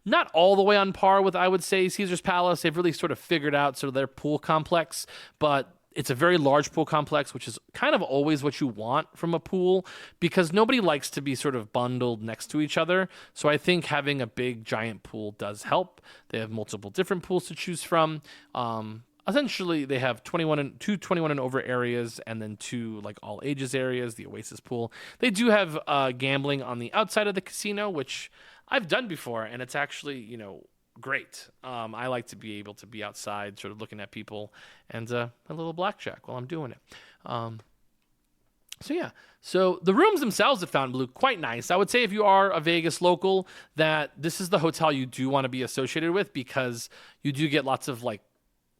not all the way on par with, I would say, Caesar's Palace. They've really sort of figured out sort of their pool complex, but it's a very large pool complex, which is kind of always what you want from a pool, because nobody likes to be sort of bundled next to each other. So I think having a big giant pool does help. They have multiple different pools to choose from. Essentially, they have 21 and over areas, and then 2 like all ages areas, the Oasis pool. They do have gambling on the outside of the casino, which I've done before, and it's actually, great. I like to be able to be outside, sort of looking at people, and a little blackjack while I'm doing it. So the rooms themselves at Fontainebleau, quite nice. I would say if you are a Vegas local, that this is the hotel you do want to be associated with, because you do get lots of like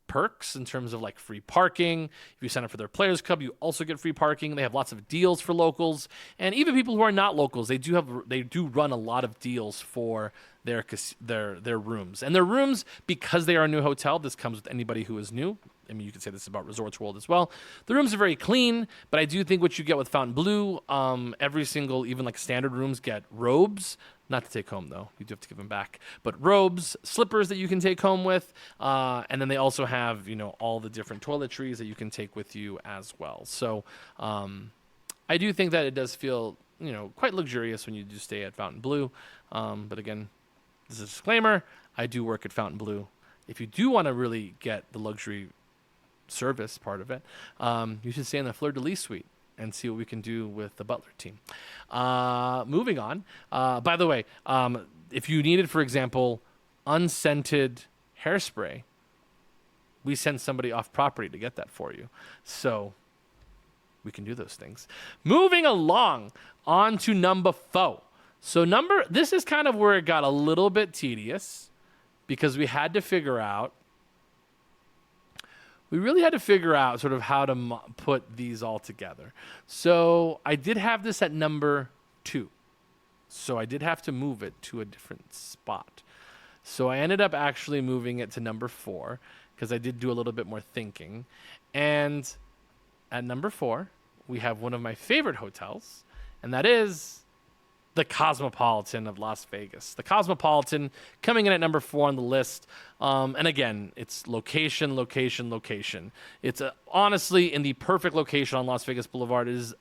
perks in terms of like free parking. If you sign up for their Players Club, you also get free parking. They have lots of deals for locals, and even people who are not locals, they do run a lot of deals for their rooms. And their rooms, because they are a new hotel, this comes with anybody who is new. I mean, you could say this about Resorts World as well. The rooms are very clean, but I do think what you get with Fontainebleau, every single, even like standard rooms, get robes. Not to take home, though. You do have to give them back. But robes, slippers that you can take home with. And then they also have, all the different toiletries that you can take with you as well. So I do think that it does feel, quite luxurious when you do stay at Fontainebleau. But again, this is a disclaimer. I do work at Fontainebleau. If you do want to really get the luxury service part of it, you should stay in the Fleur de Lis suite and see what we can do with the Butler team. Moving on. By the way, if you needed, for example, unscented hairspray, we send somebody off property to get that for you. So we can do those things. Moving along on to number 4. So this is kind of where it got a little bit tedious, because we really had to figure out sort of how to put these all together. So I did have this at number 2. So I did have to move it to a different spot. So I ended up actually moving it to number 4, because I did do a little bit more thinking. And at number 4, we have one of my favorite hotels, and that is the Cosmopolitan of Las Vegas. The Cosmopolitan coming in at number 4 on the list. And again, it's location. It's honestly in the perfect location on Las Vegas Boulevard. It is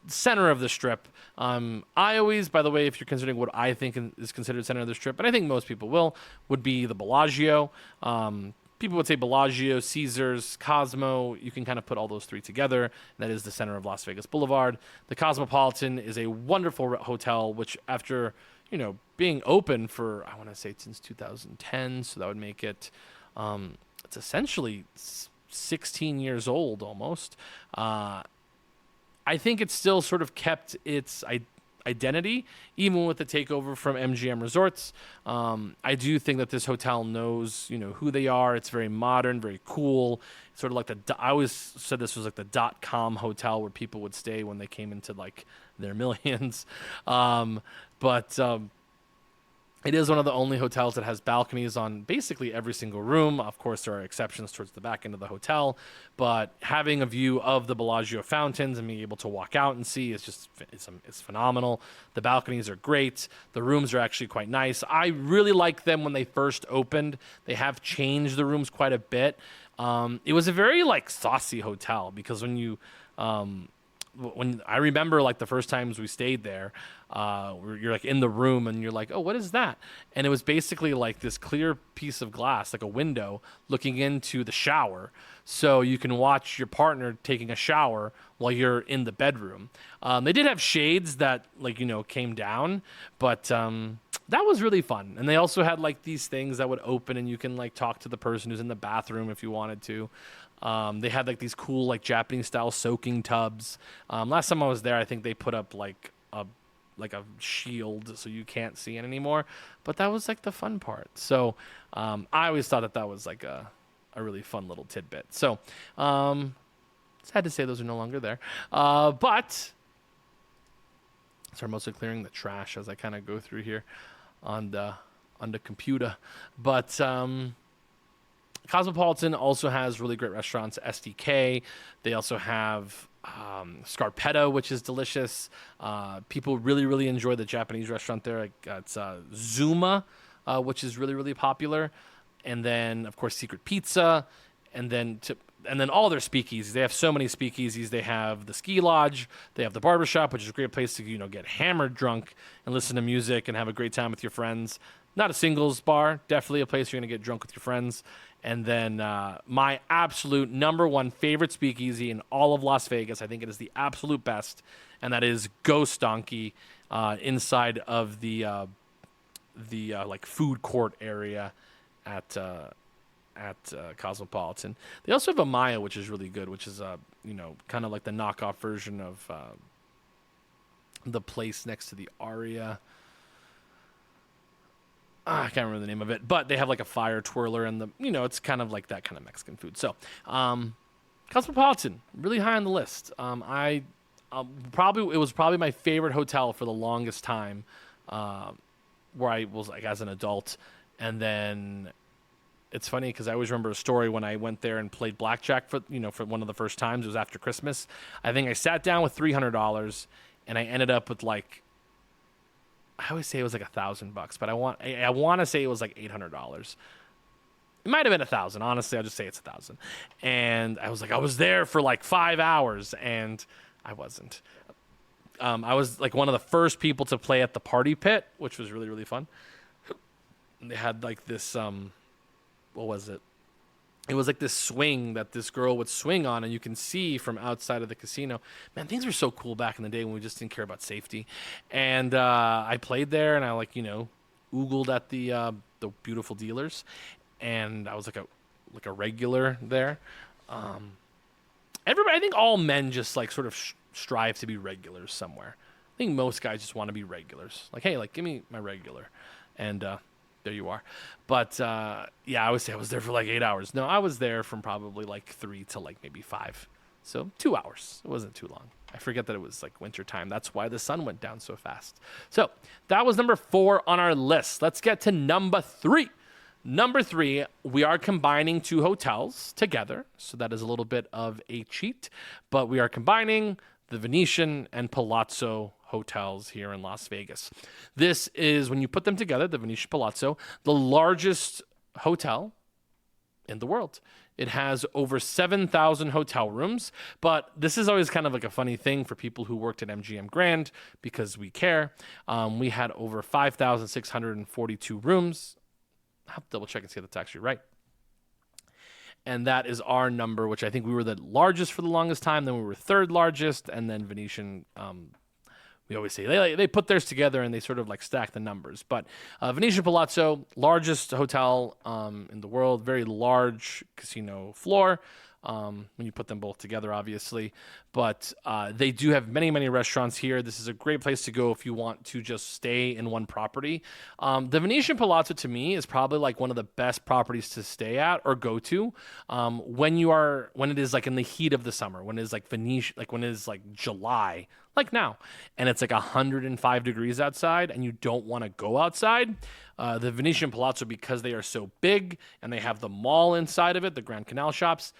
center of the Strip. I always, by the way, if you're considering what I think is considered center of the Strip, and I think most people would be the Bellagio. People would say Bellagio, Caesars, Cosmo. You can kind of put all those three together. That is the center of Las Vegas Boulevard. The Cosmopolitan is a wonderful hotel, which after, being open for, I want to say since 2010, so that would make it, it's essentially 16 years old almost. I think it's still sort of kept its identity, even with the takeover from MGM Resorts. I do think that this hotel knows, who they are. It's very modern, very cool. Sort of like I always said this was like the .com hotel where people would stay when they came into like their millions. It is one of the only hotels that has balconies on basically every single room. Of course, there are exceptions towards the back end of the hotel, but having a view of the Bellagio fountains and being able to walk out and see it's phenomenal. The balconies are great. The rooms are actually quite nice. I really like them when they first opened. They have changed the rooms quite a bit. It was a very saucy hotel because when I remember the first times we stayed there, you're in the room and you're like, oh, what is that? And it was basically this clear piece of glass, like a window looking into the shower. So you can watch your partner taking a shower while you're in the bedroom. They did have shades that came down, but that was really fun. And they also had these things that would open and you can talk to the person who's in the bathroom if you wanted to. They had these cool Japanese style soaking tubs. Last time I was there, I think they put up a shield so you can't see it anymore. But that was the fun part. So I always thought that was a really fun little tidbit. So sad to say those are no longer there. But so I'm mostly clearing the trash as I kind of go through here on the computer. But Cosmopolitan also has really great restaurants. SDK. They also have Scarpetta, which is delicious. People really, really enjoy the Japanese restaurant there. It's Zuma, which is really, really popular. And then, of course, Secret Pizza. And then all their speakeasies. They have so many speakeasies. They have the ski lodge. They have the barbershop, which is a great place to get hammered drunk and listen to music and have a great time with your friends. Not a singles bar. Definitely a place you're going to get drunk with your friends. And then my absolute number one favorite speakeasy in all of Las Vegas, I think it is the absolute best, and that is Ghost Donkey inside of the food court area at Cosmopolitan. They also have a Maya, which is really good, which is kind of like the knockoff version of the place next to the Aria. I can't remember the name of it, but they have a fire twirler and it's kind of like that kind of Mexican food. So, Cosmopolitan, really high on the list. It was probably my favorite hotel for the longest time, where I was as an adult. And then it's funny because I always remember a story when I went there and played blackjack for one of the first times. It was after Christmas. I think I sat down with $300 and I ended up with I always say it was $1,000, but I want to say it was $800. It might have been 1,000. Honestly, I'll just say it's 1,000. And I was there for 5 hours, and I wasn't. I was one of the first people to play at the party pit, which was really, really fun. They had this what was it? It was this swing that this girl would swing on, and you can see from outside of the casino. Man, things were so cool back in the day when we just didn't care about safety. And I played there, and I oogled at the beautiful dealers, and I was a regular there. Everybody, I think all men just sort of strive to be regulars somewhere. I think most guys just want to be regulars. Hey, give me my regular, and there you are. But yeah, I would say I was there for 8 hours. No, I was there from probably 3 to maybe 5. So 2 hours. It wasn't too long. I forget that it was winter time. That's why the sun went down so fast. So that was number 4 on our list. Let's get to number 3. Number 3, we are combining 2 hotels together. So that is a little bit of a cheat. But we are combining the Venetian and Palazzo hotels here in Las Vegas. This is, when you put them together, the Venetian Palazzo, the largest hotel in the world. It has over 7,000 hotel rooms, but this is always kind of like a funny thing for people who worked at MGM Grand because we care. We had over 5,642 rooms. I'll have to double check and see if that's actually right. And that is our number, which I think we were the largest for the longest time. Then we were third largest, and then Venetian. We always say they put theirs together and they sort of like stack the numbers. But Venetian Palazzo, largest hotel in the world, very large casino floor. When you put them both together, obviously. But they do have many, many restaurants here. This is a great place to go if you want to just stay in one property. The Venetian Palazzo, to me, is probably like one of the best properties to stay at or go to when it is like in the heat of the summer, when it is like Venetian, like when it is like July, like now, and it's like 105 degrees outside and you don't want to go outside. The Venetian Palazzo, because they are so big and they have the mall inside of it, the Grand Canal shops,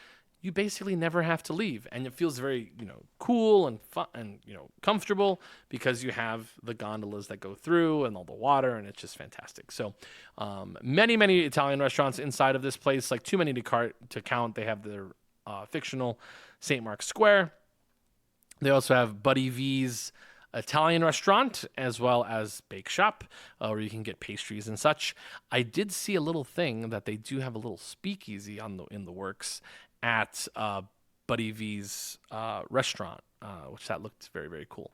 you basically never have to leave, and it feels very, cool and fun and comfortable because you have the gondolas that go through and all the water, and it's just fantastic. So, many Italian restaurants inside of this place, like too many to count. They have their fictional St. Mark's Square. They also have Buddy V's Italian restaurant as well as bake shop, where you can get pastries and such. I did see a little thing that they do have a little speakeasy in the works at Buddy V's restaurant, which that looked very, very cool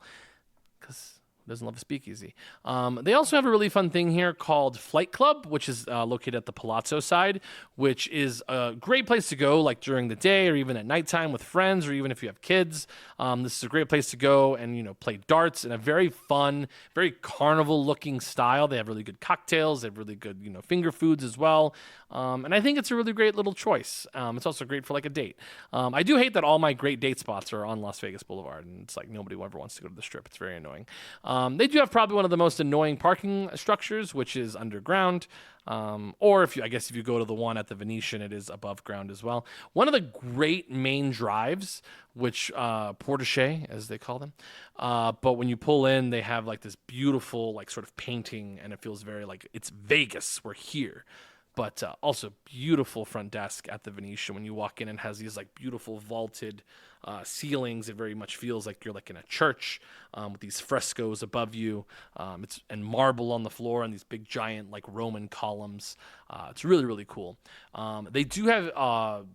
because who doesn't love a speakeasy? They also have a really fun thing here called Flight Club, which is located at the Palazzo side, which is a great place to go like during the day or even at nighttime with friends or even if you have kids. This is a great place to go and, play darts in a very fun, very carnival-looking style. They have really good cocktails. They have really good, finger foods as well. And I think it's a really great little choice. It's also great for like a date. I do hate that all my great date spots are on Las Vegas Boulevard, and it's like nobody ever wants to go to the Strip. It's very annoying. They do have probably one of the most annoying parking structures, which is underground. Or if you go to the one at the Venetian, it is above ground as well. One of the great main drives, which portiche as they call them. But when you pull in, they have like this beautiful like sort of painting, and it feels very like it's Vegas. We're here. But also beautiful front desk at the Venetian. When you walk in, it has these like beautiful vaulted ceilings. It very much feels like you're like in a church with these frescoes above you. And marble on the floor and these big giant like Roman columns. It's really, really cool. They do have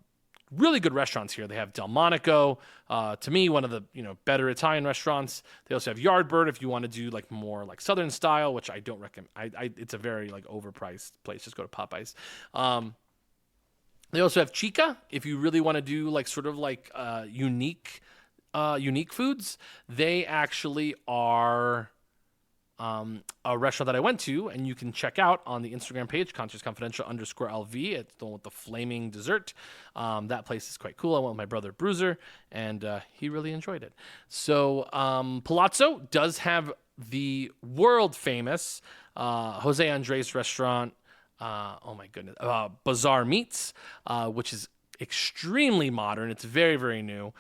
really good restaurants here. They have Delmonico, to me, one of the better Italian restaurants. They also have Yardbird if you want to do like more like Southern style, which I don't recommend. It's a very like overpriced place. Just go to Popeyes. They also have Chica if you really want to do like sort of like unique foods. They actually are a restaurant that I went to, and you can check out on the Instagram page, ConsciousConfidential_LV. It's the one with the flaming dessert. That place is quite cool. I went with my brother Bruiser, and he really enjoyed it. So Palazzo does have the world famous Jose Andres restaurant. Oh my goodness, Bazaar Meats, which is extremely modern. It's very, very new.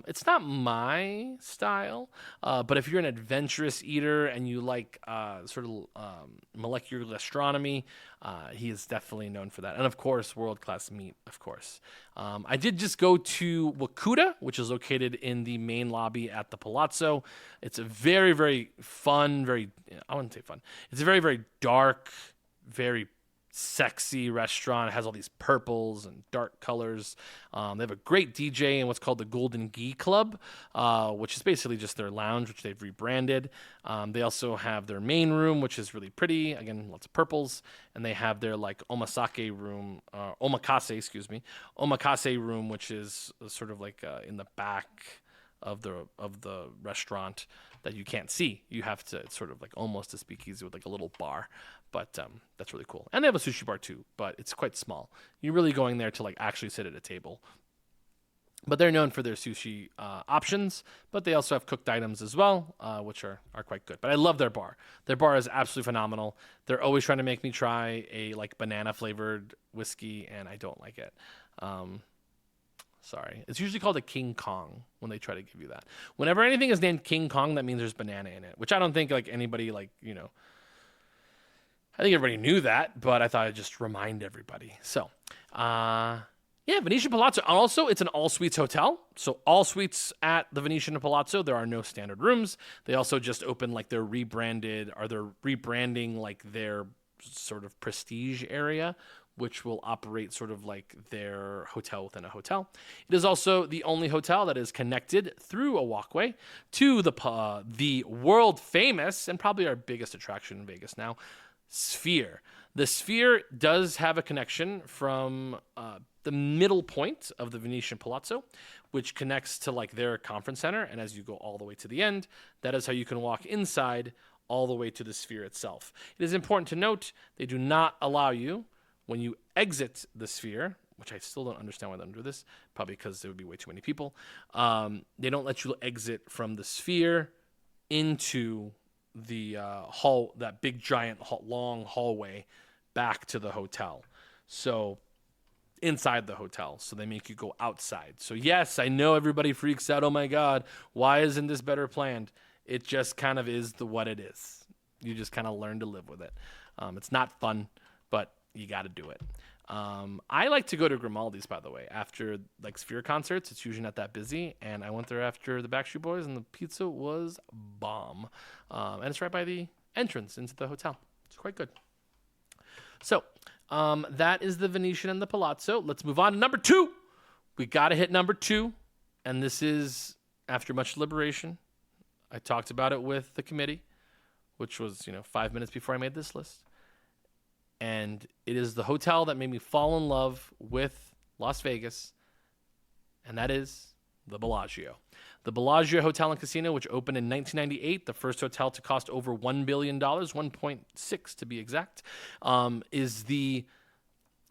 It's not my style, but if you're an adventurous eater and you like sort of molecular gastronomy, he is definitely known for that. And of course, world-class meat, of course. I did just go to Wakuda, which is located in the main lobby at the Palazzo. It's a very, very fun, I wouldn't say fun. It's a very, very dark, very sexy restaurant. It has all these purples and dark colors. They have a great DJ in what's called the Golden Ghee Club, which is basically just their lounge, which they've rebranded. They also have their main room, which is really pretty. Again, lots of purples. And they have their like omakase room, omakase room, which is sort of like in the back of the restaurant that you can't see. You have to, it's sort of like almost a speakeasy with like a little bar. But that's really cool. And they have a sushi bar too, but it's quite small. You're really going there to like actually sit at a table. But they're known for their sushi options, but they also have cooked items as well, which are quite good. But I love their bar. Their bar is absolutely phenomenal. They're always trying to make me try a like banana flavored whiskey, and I don't like it. Sorry. It's usually called a King Kong when they try to give you that. Whenever anything is named King Kong, that means there's banana in it, which I don't think like anybody like, I think everybody knew that, but I thought I'd just remind everybody. So Yeah, Venetian Palazzo. Also, it's an all-suites hotel. So all suites at the Venetian Palazzo. There are no standard rooms. They also just opened like they're rebranding like their sort of prestige area, which will operate sort of like their hotel within a hotel. It is also the only hotel that is connected through a walkway to the world famous and probably our biggest attraction in Vegas now, Sphere. The Sphere does have a connection from the middle point of the Venetian Palazzo, which connects to like their conference center. And as you go all the way to the end, that is how you can walk inside all the way to the Sphere itself. It is important to note they do not allow you when you exit the Sphere, which I still don't understand why they don't do this, probably because there would be way too many people. They don't let you exit from the Sphere into the hall, that big giant long hallway back to the hotel. So inside the hotel, so they make you go outside. So yes, I know everybody freaks out. Oh my God, why isn't this better planned? It just kind of is what it is. You just kind of learn to live with it. It's not fun, but you got to do it. I like to go to Grimaldi's, by the way, after like Sphere concerts. It's usually not that busy, and I went there after the Backstreet Boys, and the pizza was bomb. And it's right by the entrance into the hotel. It's quite good. So that is the Venetian and the Palazzo. Let's move on to number 2. We got to hit number 2, and this is after much deliberation. I talked about it with the committee, which was 5 minutes before I made this list. And it is the hotel that made me fall in love with Las Vegas, and that is the Bellagio. The Bellagio Hotel and Casino, which opened in 1998, the first hotel to cost over $1 billion, 1.6 to be exact, is the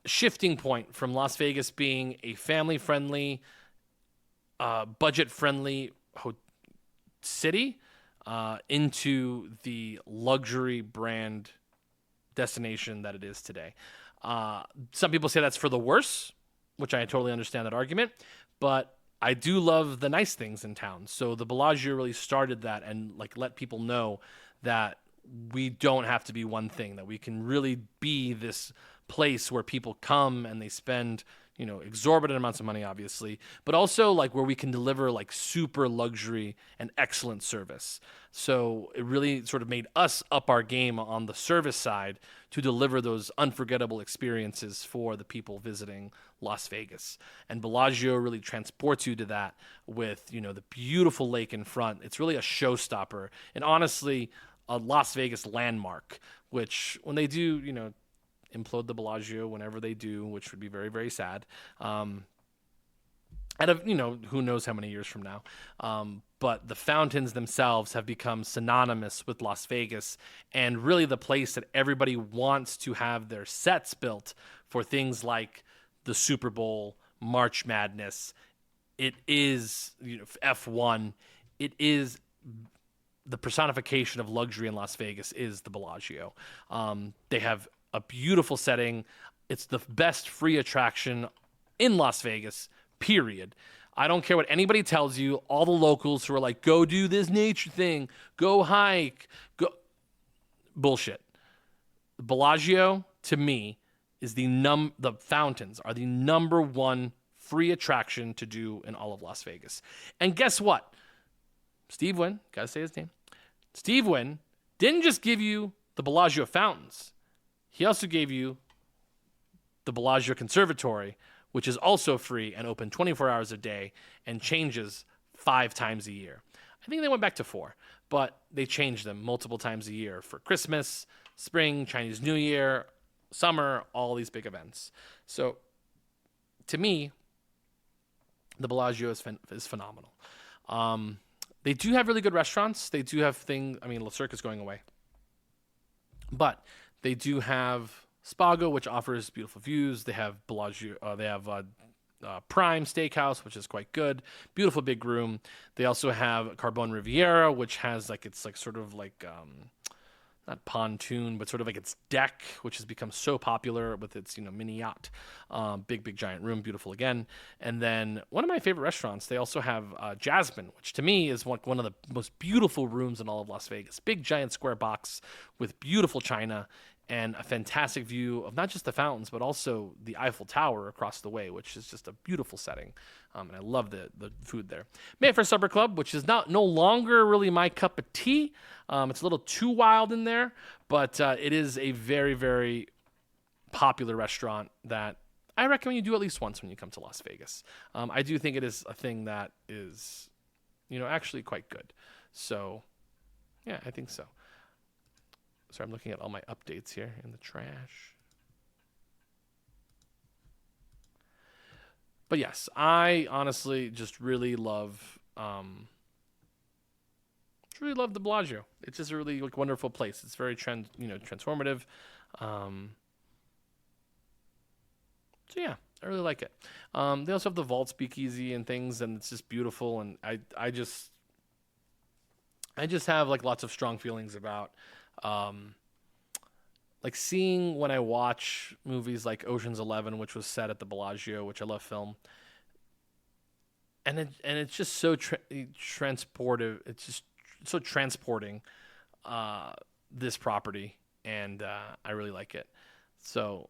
shifting point from Las Vegas being a family-friendly, budget-friendly city into the luxury brand destination that it is today. Some people say that's for the worse, which I totally understand that argument, but I do love the nice things in town. So the Bellagio really started that and like let people know that we don't have to be one thing, that we can really be this place where people come and they spend exorbitant amounts of money, obviously, but also like where we can deliver like super luxury and excellent service. So it really sort of made us up our game on the service side to deliver those unforgettable experiences for the people visiting Las Vegas. And Bellagio really transports you to that with, the beautiful lake in front. It's really a showstopper and honestly a Las Vegas landmark, which when they do, implode the Bellagio whenever they do, which would be very, very sad. Out of, who knows how many years from now. But the fountains themselves have become synonymous with Las Vegas and really the place that everybody wants to have their sets built for things like the Super Bowl, March Madness. It is, F1. It is the personification of luxury in Las Vegas is the Bellagio. They have a beautiful setting. It's the best free attraction in Las Vegas, period. I don't care what anybody tells you. All the locals who are like, go do this nature thing, go hike, go. Bullshit. Bellagio, to me, is the fountains are the number one free attraction to do in all of Las Vegas. And guess what? Steve Wynn, gotta say his name. Steve Wynn didn't just give you the Bellagio fountains. He also gave you the Bellagio Conservatory, which is also free and open 24 hours a day and changes 5 times a year. I think they went back to 4, but they changed them multiple times a year for Christmas, spring, Chinese New Year, summer, all these big events. So to me, the Bellagio is phenomenal. They do have really good restaurants. They do have Le Cirque is going away. But they do have Spago, which offers beautiful views. They have Bellagio. They have Prime Steakhouse, which is quite good. Beautiful big room. They also have Carbone Riviera, which has not pontoon, but sort of like its deck, which has become so popular with its mini yacht. Big giant room, beautiful again. And then one of my favorite restaurants, they also have Jasmine, which to me is one of the most beautiful rooms in all of Las Vegas. Big giant square box with beautiful china. and a fantastic view of not just the fountains, but also the Eiffel Tower across the way, which is just a beautiful setting. And I love the food there. Mayfair Supper Club, which is no longer really my cup of tea. It's a little too wild in there, but it is a very, very popular restaurant that I recommend you do at least once when you come to Las Vegas. I do think it is a thing that is, actually quite good. So, yeah, I think so. So I'm looking at all my updates here in the trash. But yes, I honestly just really love the Bellagio. It's just a really wonderful place. It's very transformative. So yeah, I really like it. They also have the Vault Speakeasy and things, and it's just beautiful. And I just have lots of strong feelings about seeing when I watch movies like Ocean's 11, which was set at the Bellagio, which I love film, and it's just so transportive. It's just so transporting this property, and I really like it. So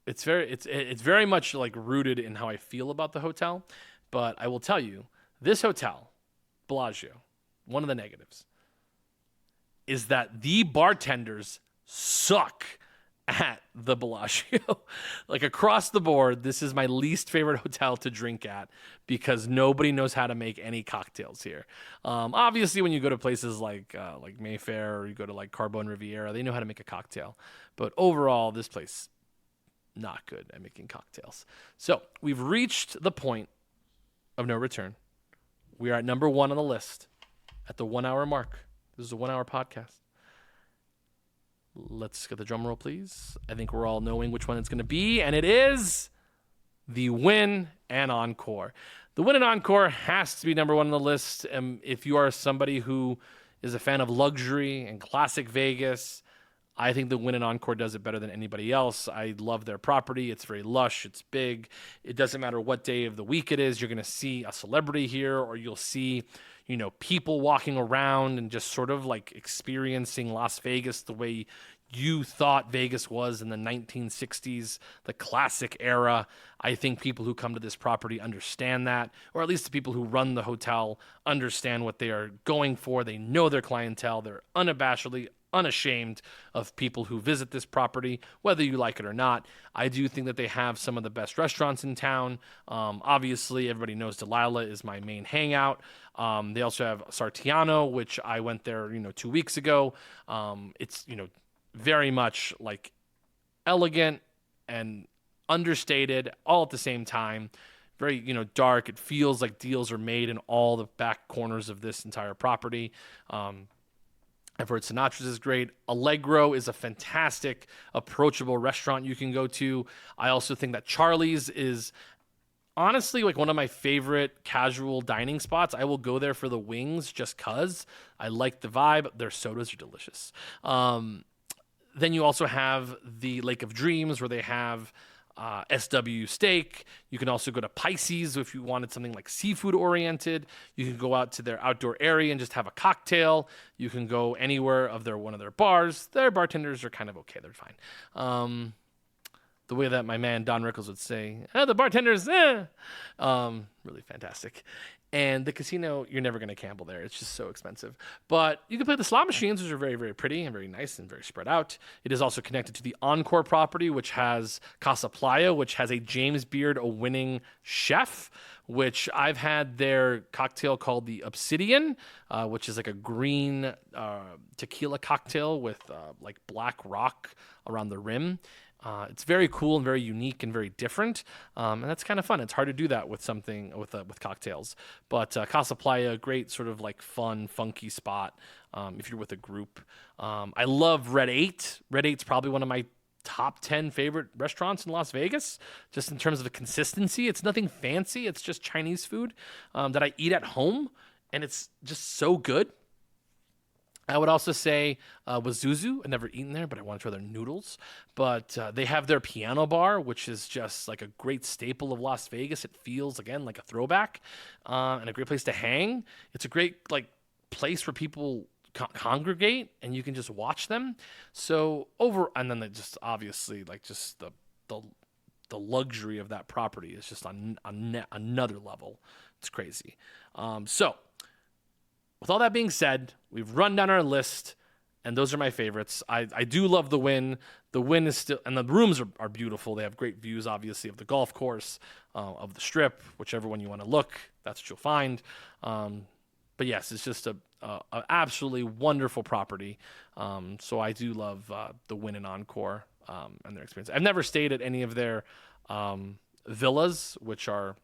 it's very much rooted in how I feel about the hotel. But I will tell you, this hotel, Bellagio, one of the negatives is that the bartenders suck at the Bellagio. Across the board, this is my least favorite hotel to drink at because nobody knows how to make any cocktails here. Obviously, when you go to places like Mayfair or you go to Carbone Riviera, they know how to make a cocktail. But overall, this place, not good at making cocktails. So we've reached the point of no return. We are at number 1 on the list at the 1 hour mark. This is a 1 hour podcast. Let's get the drum roll, please. I think we're all knowing which one it's going to be, and it is the Wynn and Encore. The Wynn and Encore has to be number 1 on the list. If you are somebody who is a fan of luxury and classic Vegas, I think the Wynn and Encore does it better than anybody else. I love their property. It's very lush. It's big. It doesn't matter what day of the week it is. You're going to see a celebrity here, or you'll see people walking around and just sort of experiencing Las Vegas the way you thought Vegas was in the 1960s, the classic era. I think people who come to this property understand that, or at least the people who run the hotel understand what they are going for. They know their clientele. They're unashamed of people who visit this property, whether you like it or not. I do think that they have some of the best restaurants in town. Obviously, everybody knows Delilah is my main hangout. They also have Sartiano, which I went there, 2 weeks ago. It's, very much elegant and understated all at the same time. Very, dark. It feels like deals are made in all the back corners of this entire property. I've heard Sinatra's is great. Allegro is a fantastic, approachable restaurant you can go to. I also think that Charlie's is honestly one of my favorite casual dining spots. I will go there for the wings just because I like the vibe. Their sodas are delicious. Then you also have the Lake of Dreams, where they have SW steak. You can also go to Pisces if you wanted something seafood oriented. You can go out to their outdoor area and just have a cocktail. You can go anywhere of one of their bars. Their bartenders are kind of okay. They're fine. The way that my man Don Rickles would say, the bartenders, really fantastic. And the casino, you're never going to gamble there. It's just so expensive. But you can play the slot machines, which are very, very pretty and very nice and very spread out. It is also connected to the Encore property, which has Casa Playa, which has a James Beard winning chef, which I've had their cocktail called the Obsidian, which is a green tequila cocktail with black rock around the rim. It's very cool and very unique and very different, and that's kind of fun. It's hard to do that with something with cocktails. But Casa Playa, great sort of fun, funky spot if you're with a group. I love Red 8. Red 8's probably one of my top 10 favorite restaurants in Las Vegas, just in terms of the consistency. It's nothing fancy. It's just Chinese food that I eat at home, and it's just so good. I would also say Wazuzu. I've never eaten there, but I want to try their noodles. But they have their piano bar, which is just a great staple of Las Vegas. It feels, again, like a throwback and a great place to hang. It's a great place where people congregate and you can just watch them. So and then they just obviously like just the luxury of that property is just on another level. It's crazy. So with all that being said, we've run down our list, and those are my favorites. I do love the Wynn. The Wynn is still, and the rooms are beautiful. They have great views, obviously, of the golf course, of the Strip, whichever one you want to look. That's what you'll find. But yes, it's just a absolutely wonderful property. So I do love the Wynn and Encore and their experience. I've never stayed at any of their villas, which are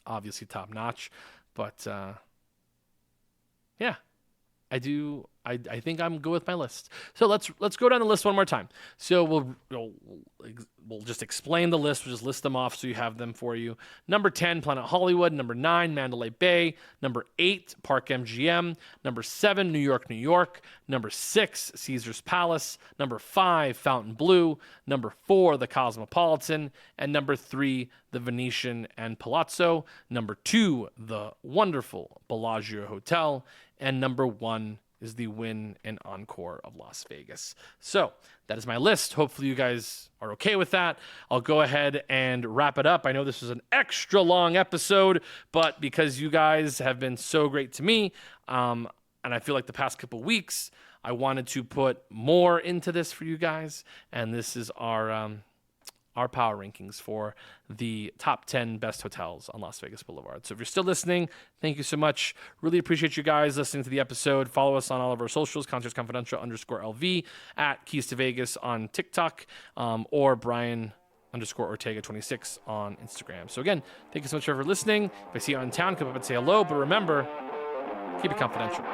obviously top notch, but yeah, I do. I think I'm good with my list. So let's go down the list one more time. So we'll just explain the list. We'll just list them off so you have them for you. Number 10, Planet Hollywood. Number 9, Mandalay Bay. Number 8, Park MGM. Number 7, New York, New York. Number 6, Caesar's Palace. Number 5, Fontainebleau. Number 4, the Cosmopolitan. And number 3, the Venetian and Palazzo. Number 2, the wonderful Bellagio Hotel. And number 1 is the Wynn and Encore of Las Vegas. So that is my list. Hopefully you guys are okay with that. I'll go ahead and wrap it up. I know this was an extra long episode, but because you guys have been so great to me, and I feel like the past couple weeks, I wanted to put more into this for you guys. And this is our power rankings for the top 10 best hotels on Las Vegas Boulevard. So if you're still listening, thank you so much. Really appreciate you guys listening to the episode. Follow us on all of our socials, Concerts Confidential _LV, at Keys to Vegas on TikTok, or Brian_Ortega26 on Instagram. So again, thank you so much for listening. If I see you out in town, come up and say hello. But remember, keep it confidential.